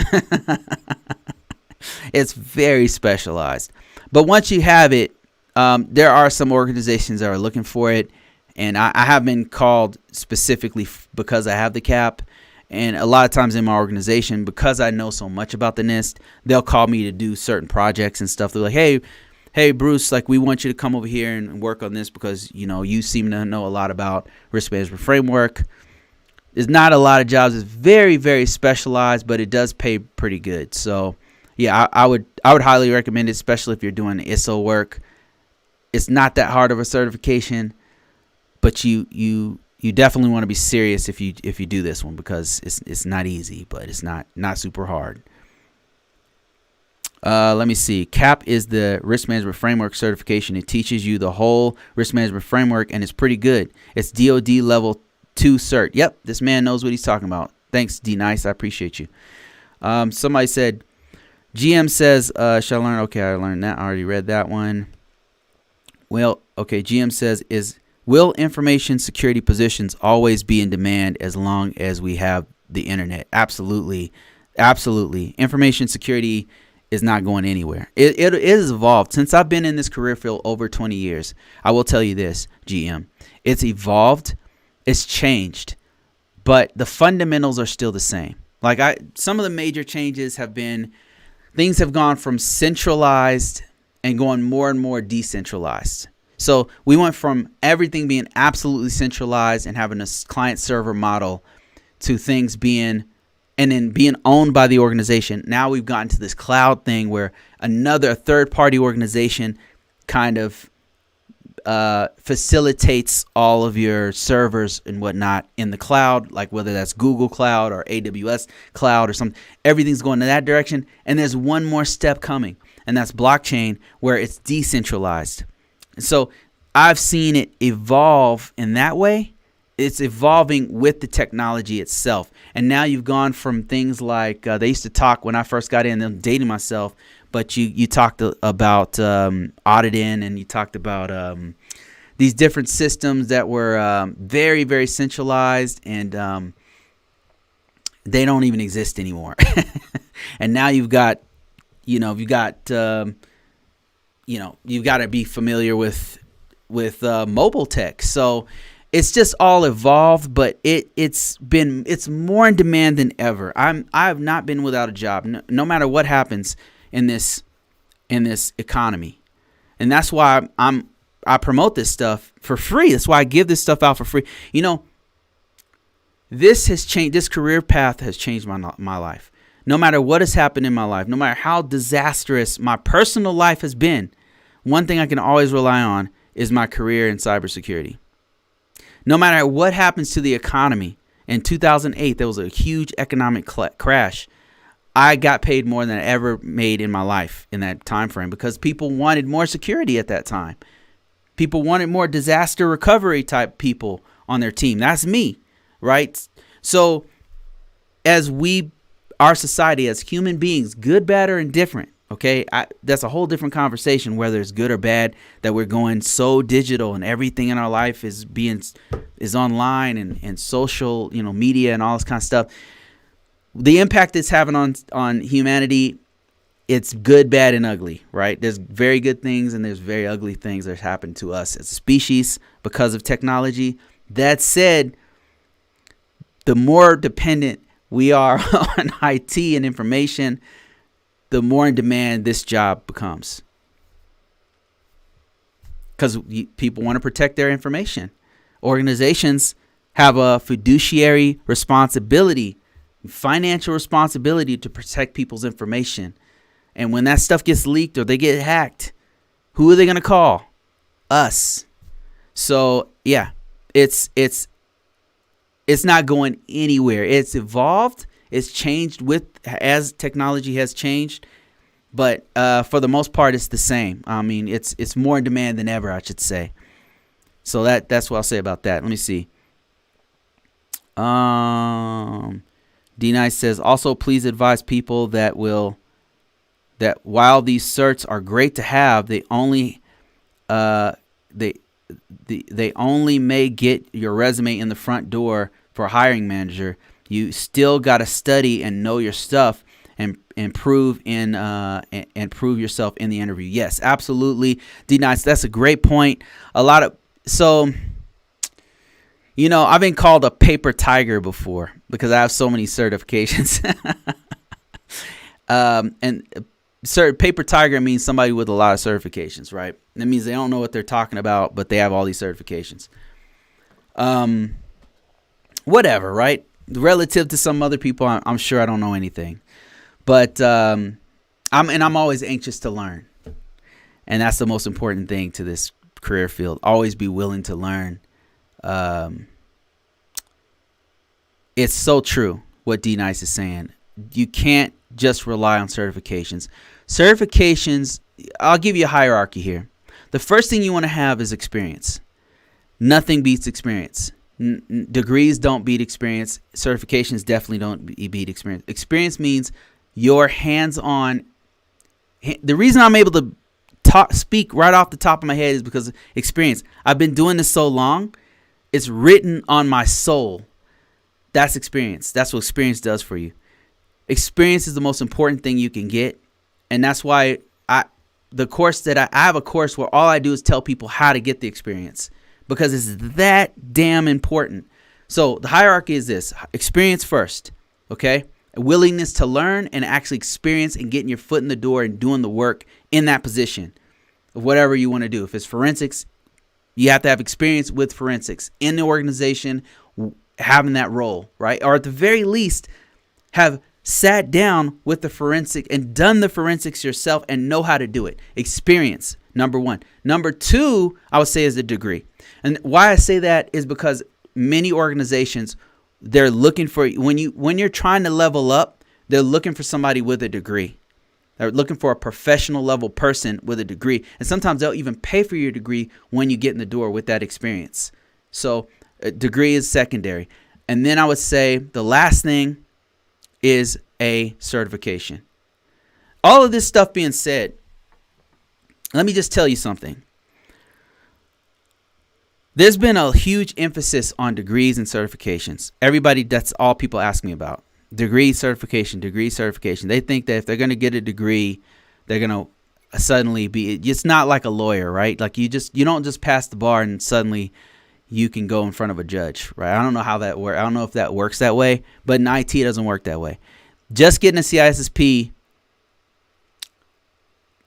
It's very specialized. But once you have it, there are some organizations that are looking for it. And I have been called specifically because I have the CAP. And a lot of times in my organization, because I know so much about the NIST, they'll call me to do certain projects and stuff. They're like, hey, Bruce, like we want you to come over here and work on this because, you seem to know a lot about risk management framework. There's not a lot of jobs. It's very, very specialized, but it does pay pretty good. So, yeah, I would highly recommend it, especially if you're doing ISO work. It's not that hard of a certification, but you definitely want to be serious if you do this one, because it's not easy, but it's not super hard. Let me see. CAP is the Risk Management Framework certification. It teaches you the whole risk management framework, and it's pretty good. It's DoD level 2 cert. Yep, this man knows what he's talking about. Thanks, D Nice. I appreciate you. Somebody said, GM says, shall I learn? Okay, I learned that. I already read that one. Well, okay, GM says, will information security positions always be in demand as long as we have the internet? Absolutely. Absolutely. Information security is not going anywhere. It has evolved. Since I've been in this career field over 20 years, I will tell you this, GM. It's evolved. It's changed. But the fundamentals are still the same. Some of the major changes have been, things have gone from centralized and going more and more decentralized. So we went from everything being absolutely centralized and having a client server model to things being owned by the organization. Now we've gotten to this cloud thing where a third party organization kind of facilitates all of your servers and whatnot in the cloud, like whether that's Google Cloud or AWS Cloud or something. Everything's going in that direction. And there's one more step coming, and that's blockchain, where it's decentralized. So I've seen it evolve in that way. It's evolving with the technology itself. And now you've gone from things like they used to talk when I first got in, I'm dating myself, but you talked about auditing, and you talked about these different systems that were very, very centralized, and they don't even exist anymore. And now you've got to be familiar with mobile tech. So it's just all evolved, but it's more in demand than ever. I have not been without a job, no matter what happens in this economy, and that's why I promote this stuff for free. That's why I give this stuff out for free. This has changed. This career path has changed my life. No matter what has happened in my life, no matter how disastrous my personal life has been, one thing I can always rely on is my career in cybersecurity. No matter what happens to the economy, in 2008, there was a huge economic crash. I got paid more than I ever made in my life in that time frame, because people wanted more security at that time. People wanted more disaster recovery type people on their team. That's me, right? So as our society, as human beings, good, bad, or indifferent, okay, that's a whole different conversation, whether it's good or bad, that we're going so digital and everything in our life is online and social, media and all this kind of stuff. The impact it's having on humanity, it's good, bad, and ugly, right? There's very good things and there's very ugly things that happen to us as a species because of technology. That said, the more dependent we are on IT and information, the more in demand this job becomes, because people want to protect their information. Organizations have a fiduciary responsibility, financial responsibility to protect people's information. And when that stuff gets leaked or they get hacked, who are they going to call? Us. So yeah, it's not going anywhere. It's evolved. It's changed as technology has changed, but for the most part, it's the same. I mean, it's more in demand than ever, I should say. So that's what I'll say about that. Let me see. D-Nice says, also please advise people that while these certs are great to have, they only may get your resume in the front door for a hiring manager. You still got to study and know your stuff and prove yourself in the interview. Yes, absolutely. D-Nice, that's a great point. I've been called a paper tiger before because I have so many certifications. Paper tiger means somebody with a lot of certifications, right? That means they don't know what they're talking about, but they have all these certifications. Whatever, right? Relative to some other people, I'm sure I don't know anything, but I'm always anxious to learn, and that's the most important thing to this career field. Always be willing to learn. It's so true what D-Nice is saying. You can't just rely on certifications. Certifications, I'll give you a hierarchy here. The first thing you want to have is experience. Nothing beats experience. Degrees don't beat experience. Certifications definitely don't beat experience. Experience means your hands-on. The reason I'm able to speak right off the top of my head is because of experience. I've been doing this so long, it's written on my soul. That's experience. That's what experience does for you. Experience is the most important thing you can get, and that's why I have a course where all I do is tell people how to get the experience, because it's that damn important. So the hierarchy is this: experience first, okay? A willingness to learn and actually experience and getting your foot in the door and doing the work in that position of whatever you want to do. If it's forensics, you have to have experience with forensics in the organization, having that role, right? Or at the very least, have sat down with the forensic and done the forensics yourself and know how to do it. Experience, number one. Number two, I would say, is the degree. And why I say that is because many organizations, they're looking for, when you're trying to level up, they're looking for somebody with a degree. They're looking for a professional level person with a degree. And sometimes they'll even pay for your degree when you get in the door with that experience. So a degree is secondary. And then I would say the last thing is a certification. All of this stuff being said, let me just tell you something. There's been a huge emphasis on degrees and certifications. Everybody, that's all people ask me about. Degree certification, degree certification. They think that if they're going to get a degree, they're going to suddenly be, it's not like a lawyer, right? Like you don't just pass the bar and suddenly you can go in front of a judge, right? I don't know how that works. I don't know if that works that way, but in IT, it doesn't work that way. Just getting a CISSP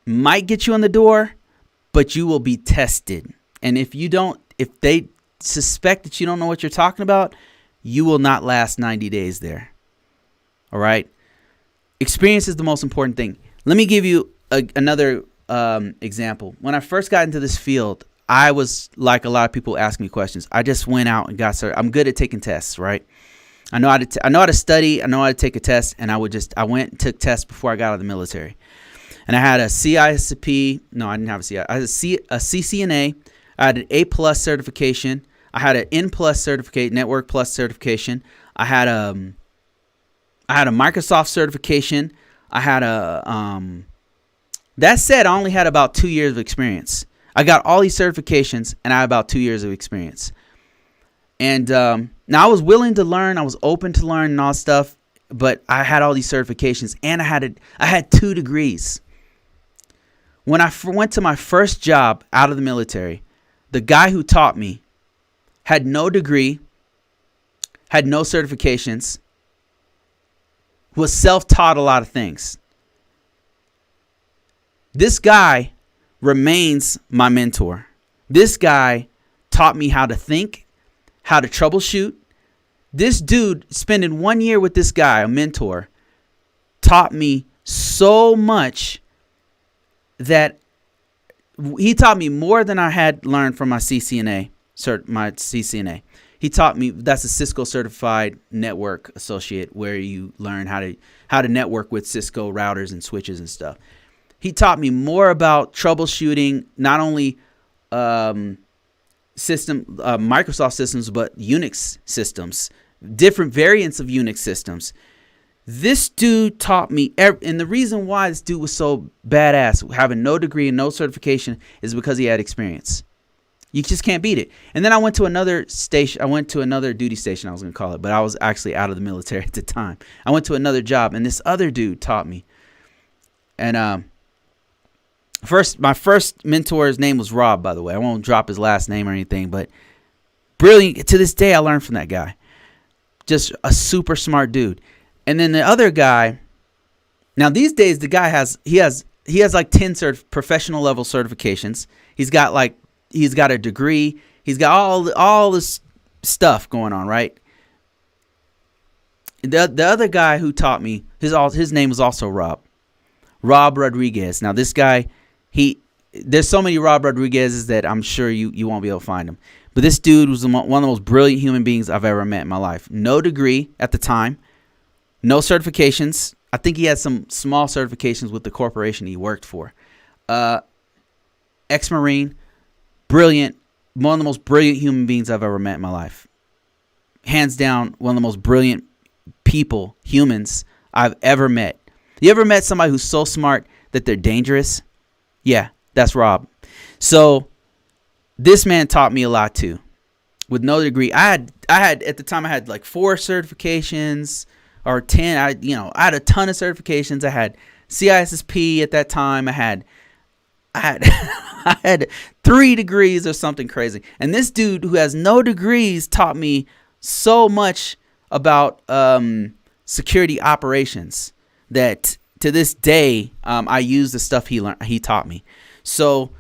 might get you in the door, but you will be tested. And if they suspect that you don't know what you're talking about, you will not last 90 days there. All right. Experience is the most important thing. Let me give you another example. When I first got into this field, I was like a lot of people ask me questions. I just went out and got started. I'm good at taking tests, right? I know how to study. I know how to take a test. And I went and took tests before I got out of the military. And I had a CISSP. No, I didn't have a CI. I had a CCNA. I had an A+ certification. I had an N+ certificate, Network Plus certification. I had a Microsoft certification. I had that said, I only had about 2 years of experience. I got all these certifications and I had about 2 years of experience. And now I was willing to learn. I was open to learn and all stuff, but I had all these certifications and I had 2 degrees. When I went to my first job out of the military, the guy who taught me had no degree, had no certifications, was self-taught a lot of things. This guy remains my mentor. This guy taught me how to think, how to troubleshoot. This dude, spending 1 year with this guy, a mentor, taught me so much that he taught me more than I had learned from my CCNA. He taught me, that's a Cisco certified network associate, where you learn how to network with Cisco routers and switches and stuff. He taught me more about troubleshooting, not only Microsoft systems, but Unix systems, different variants of Unix systems. This dude taught me, and the reason why this dude was so badass, having no degree and no certification, is because he had experience. You just can't beat it. And then I went to another station. I went to another duty station, I was going to call it, but I was actually out of the military at the time. I went to another job, and this other dude taught me. And my first mentor's name was Rob, by the way. I won't drop his last name or anything, but brilliant. To this day, I learned from that guy. Just a super smart dude. And then the other guy, now these days, the guy has like 10 professional level certifications. He's got a degree. He's got all this stuff going on, right? The other guy who taught me, his name was also Rob Rodriguez. Now this guy, there's so many Rob Rodriguez's that I'm sure you won't be able to find him. But this dude was one of the most brilliant human beings I've ever met in my life. No degree at the time, no certifications. I think he had some small certifications with the corporation he worked for. Ex-Marine. Brilliant, one of the most brilliant human beings I've ever met in my life. Hands down, one of the most brilliant humans I've ever met. You ever met somebody who's so smart that they're dangerous? Yeah, that's Rob. So this man taught me a lot too. With no degree, I had at the time I had like 4 certifications or 10. I had a ton of certifications. I had CISSP at that time. I had I had 3 degrees or something crazy. And this dude who has no degrees taught me so much about security operations that to this day I use the stuff he taught me. So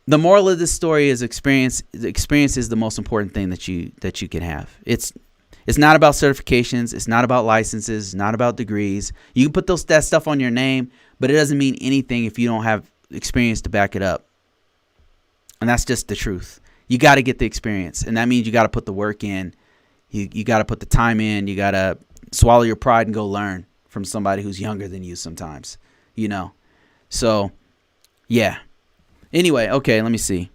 the moral of this story is experience. The experience is the most important thing that you can have. It's It's not about certifications. It's not about licenses. It's not about degrees. You can put that stuff on your name, but it doesn't mean anything if you don't have experience to back it up. And that's just the truth. You got to get the experience, and that means you got to put the work in. You got to put the time in. You got to swallow your pride and go learn from somebody who's younger than you sometimes, you know. So, yeah. Anyway, okay, let me see.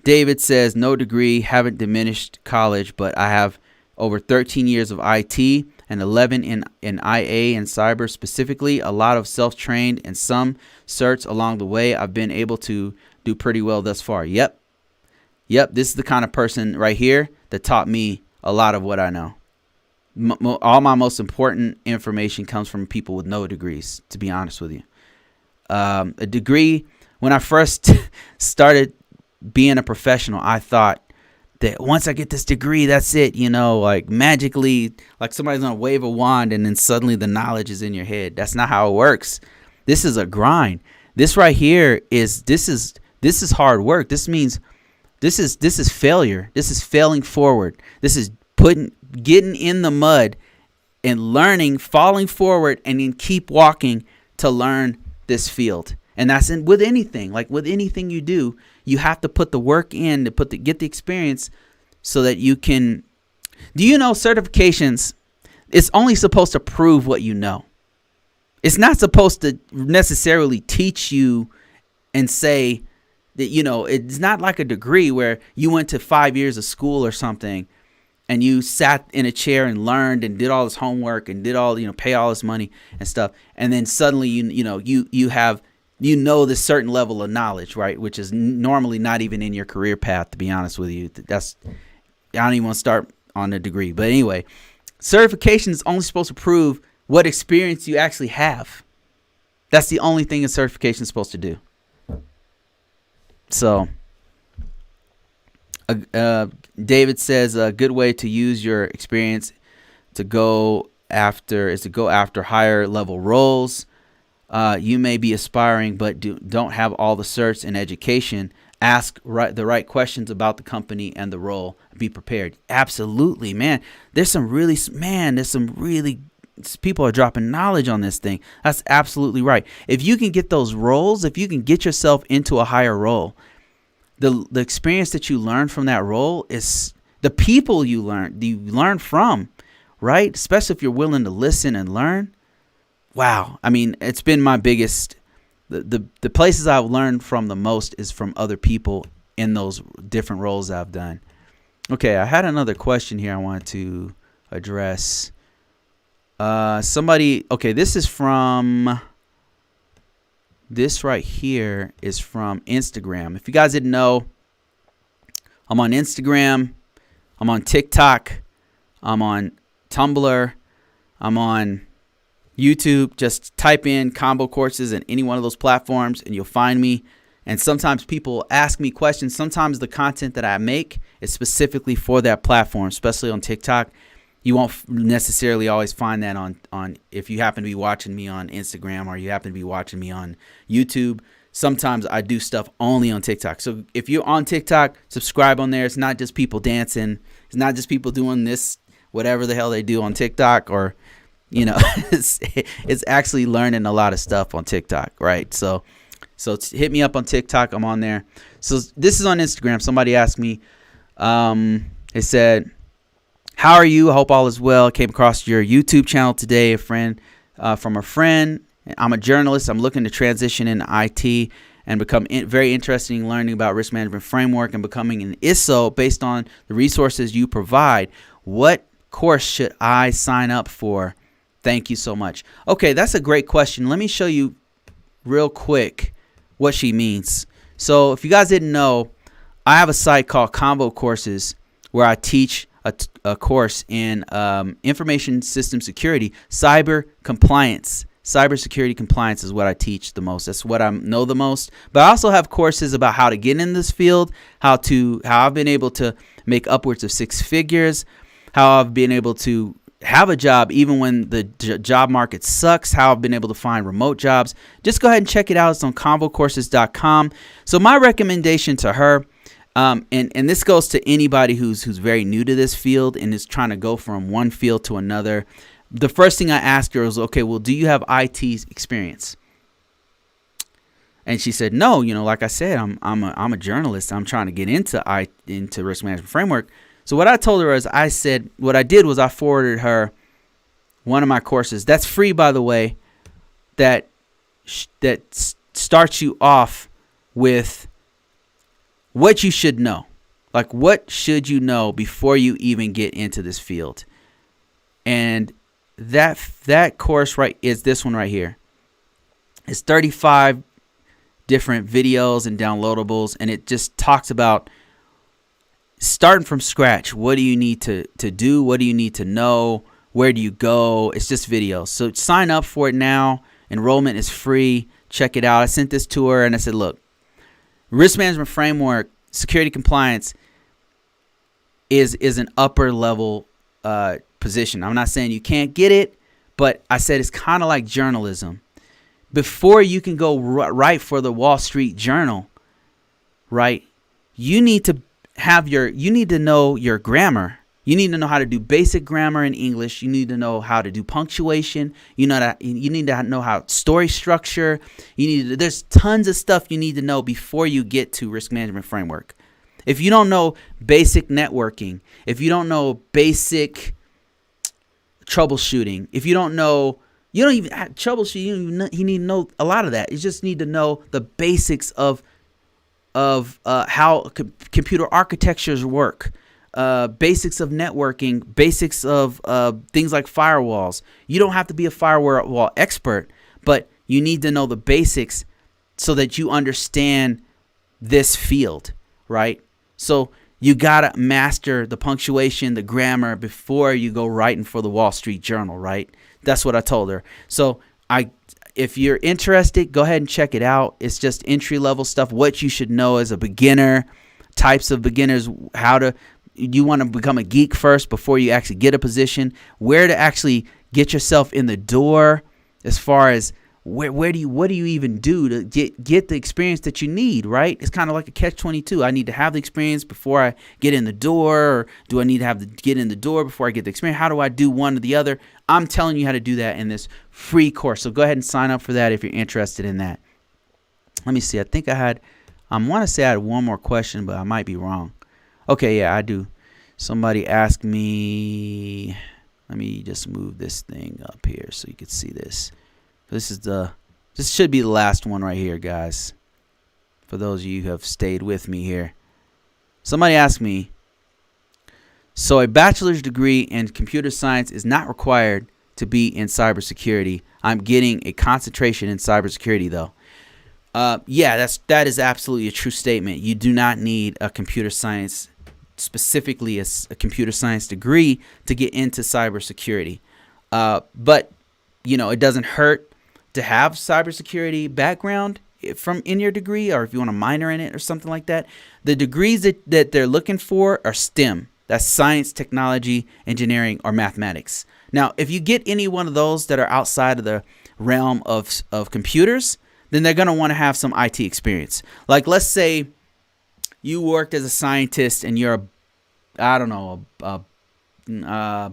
David says, no degree, haven't diminished college, but I have over 13 years of IT and 11 in IA and cyber specifically, a lot of self-trained and some certs along the way. I've been able to do pretty well thus far. Yep. This is the kind of person right here that taught me a lot of what I know. All my most important information comes from people with no degrees, to be honest with you. A degree, when I first started being a professional, I thought that once I get this degree, that's it, you know, like magically, like somebody's gonna wave a wand and then suddenly the knowledge is in your head. That's not how it works. This is a grind. This right here is hard work. This means this is failure. This is failing forward. This is getting in the mud and learning, falling forward, and then keep walking to learn this field. And that's with anything. Like with anything you do, you have to put the work in to get the experience so that you can. Do you know certifications? It's only supposed to prove what you know. It's not supposed to necessarily teach you and say that, you know, it's not like a degree where you went to 5 years of school or something and you sat in a chair and learned and did all this homework and did all, you know, pay all this money and stuff. And then suddenly, you have this certain level of knowledge, right? Which is normally not even in your career path, to be honest with you. I don't even want to start on the degree. But anyway, certification is only supposed to prove what experience you actually have. That's the only thing a certification is supposed to do. So, David says a good way to use your experience to go after higher level roles. You may be aspiring but don't have all the certs and education. Ask the right questions about the company and the role. Be prepared. Absolutely, man. There's some really people are dropping knowledge on this thing. That's absolutely right. If you can get those roles, if you can get yourself into a higher role, the experience that you learn from that role is the people you learn from, right? Especially if you're willing to listen and learn. Wow. I mean, it's been my biggest, the places I've learned from the most is from other people in those different roles I've done. Okay. I had another question here I wanted to address. This right here is from Instagram. If you guys didn't know, I'm on Instagram, I'm on TikTok, I'm on Tumblr, I'm on YouTube. Just type in ConvoCourses in any one of those platforms and you'll find me. And sometimes people ask me questions. Sometimes the content that I make is specifically for that platform, especially on TikTok. You won't necessarily always find that on if you happen to be watching me on Instagram or you happen to be watching me on YouTube. Sometimes I do stuff only on TikTok. So if you're on TikTok, subscribe on there. It's not just people dancing. It's not just people doing this, whatever the hell they do on TikTok, or, you know, it's actually learning a lot of stuff on TikTok, right? So hit me up on TikTok. I'm on there. So this is on Instagram. Somebody asked me, they said, how are you? I hope all is well. Came across your YouTube channel today, from a friend. I'm a journalist. I'm looking to transition into IT and become very interested in learning about risk management framework and becoming an ISO based on the resources you provide. What course should I sign up for? Thank you so much. Okay, that's a great question. Let me show you real quick what she means. So if you guys didn't know, I have a site called ConvoCourses where I teach a course in information system security, cyber compliance. Cybersecurity compliance is what I teach the most. That's what I know the most. But I also have courses about how to get in this field, how I've been able to make upwards of 6 figures, how I've been able to have a job even when the job market sucks, how I've been able to find remote jobs. Just go ahead and check it out. It's on ConvoCourses.com. So my recommendation to her, And this goes to anybody who's very new to this field and is trying to go from one field to another. The first thing I asked her was, okay, well, do you have IT experience? And she said, no, like I said, I'm a journalist. I'm trying to get into risk management framework. So what I told her is, what I did was I forwarded her one of my courses. That's free, by the way, that starts you off with what you should know. Like, what should you know before you even get into this field? And that course is this one right here. It's 35 different videos and downloadables, and it just talks about starting from scratch. What do you need to do? What do you need to know? Where do you go? It's just videos. So sign up for it now. Enrollment is free. Check it out. I sent this to her and I said, look, risk management framework, security compliance is an upper level position. I'm not saying you can't get it, but I said it's kind of like journalism. Before you can go write for the Wall Street Journal, right? You need to know your grammar. You need to know how to do basic grammar in English. You need to know how to do punctuation. You need to know how story structure. There's tons of stuff you need to know before you get to risk management framework. If you don't know basic networking, if you don't know basic troubleshooting, if you don't know, you don't even troubleshoot. You need to know a lot of that. You just need to know the basics of how computer architectures work. Basics of networking, basics of things like firewalls. You don't have to be a firewall expert, but you need to know the basics so that you understand this field, right? So you gotta master the punctuation, the grammar before you go writing for the Wall Street Journal, right? That's what I told her. So if you're interested, go ahead and check it out. It's just entry level stuff. What you should know as a beginner, types of beginners, you want to become a geek first before you actually get a position, where to actually get yourself in the door, as far as what do you even do to get the experience that you need, right? It's kind of like a catch-22. I need to have the experience before I get in the door, or do I need to get in the door before I get the experience? How do I do one or the other? I'm telling you how to do that in this free course. So go ahead and sign up for that if you're interested in that. Let me see. I want to say I had one more question, but I might be wrong. Okay, yeah, I do. Somebody asked me, let me just move this thing up here so you can see this. This should be the last one right here, guys. For those of you who have stayed with me here. Somebody asked me, so a bachelor's degree in computer science is not required to be in cybersecurity. I'm getting a concentration in cybersecurity though. Yeah, that is absolutely a true statement. You do not need a computer science, specifically a computer science degree, to get into cybersecurity. But it doesn't hurt to have cybersecurity background in your degree, or if you want to minor in it or something like that. The degrees that they're looking for are STEM. That's science, technology, engineering, or mathematics. Now, if you get any one of those that are outside of the realm of computers, then they're going to want to have some IT experience. Like, let's say you worked as a scientist and you're a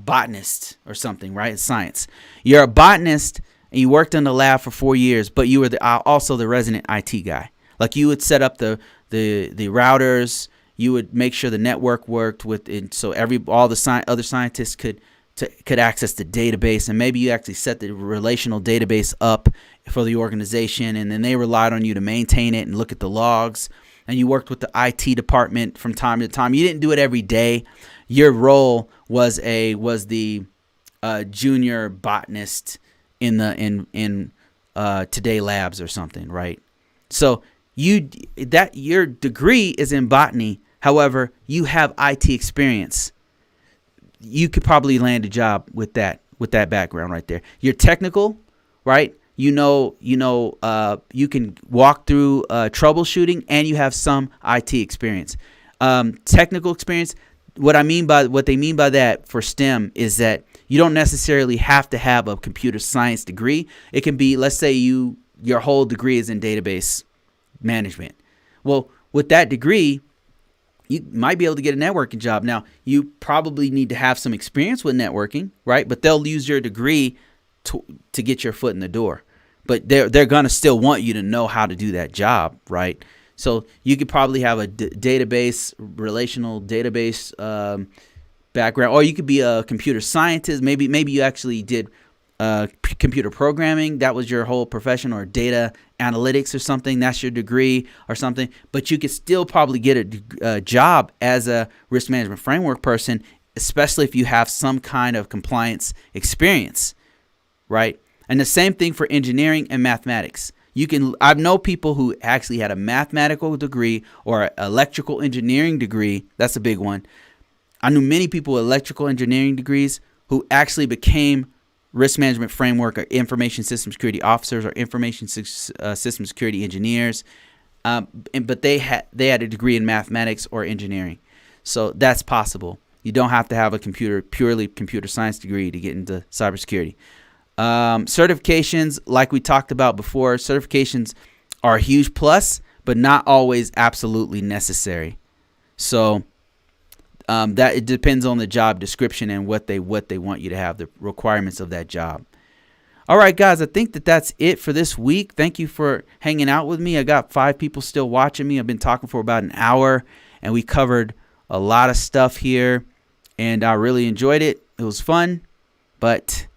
botanist or something, right? It's science. You're a botanist and you worked in the lab for 4 years, but you were also the resident IT guy. Like, you would set up the routers, you would make sure the network worked so all the other scientists could access the database, and maybe you actually set the relational database up for the organization, and then they relied on you to maintain it and look at the logs. And you worked with the IT department from time to time. You didn't do it every day. Your role was the junior botanist in Today Labs or something, right? So your degree is in botany. However, you have IT experience. You could probably land a job with that background right there. You're technical, right? You can walk through troubleshooting, and you have some IT experience. Technical experience. What they mean by that for STEM is that you don't necessarily have to have a computer science degree. It can be, let's say your whole degree is in database management. Well, with that degree, you might be able to get a networking job. Now, you probably need to have some experience with networking, right? But they'll use your degree to get your foot in the door. But they're going to still want you to know how to do that job, right? So you could probably have a database, relational database background, or you could be a computer scientist. Maybe you actually did computer programming. That was your whole profession, or data analytics or something. That's your degree or something. But you could still probably get a job as a risk management framework person, especially if you have some kind of compliance experience, right? And the same thing for engineering and mathematics. I know people who actually had a mathematical degree or an electrical engineering degree. That's a big one. I knew many people with electrical engineering degrees who actually became risk management framework or information system security officers or information system security engineers. But they had a degree in mathematics or engineering. So that's possible. You don't have to have a purely computer science degree to get into cybersecurity. Certifications, like we talked about before, certifications are a huge plus, but not always absolutely necessary. So that it depends on the job description and what they want you to have, the requirements of that job. All right, guys, I think that's it for this week. Thank you for hanging out with me. I got 5 people still watching me. I've been talking for about an hour, and we covered a lot of stuff here, and I really enjoyed it. It was fun, but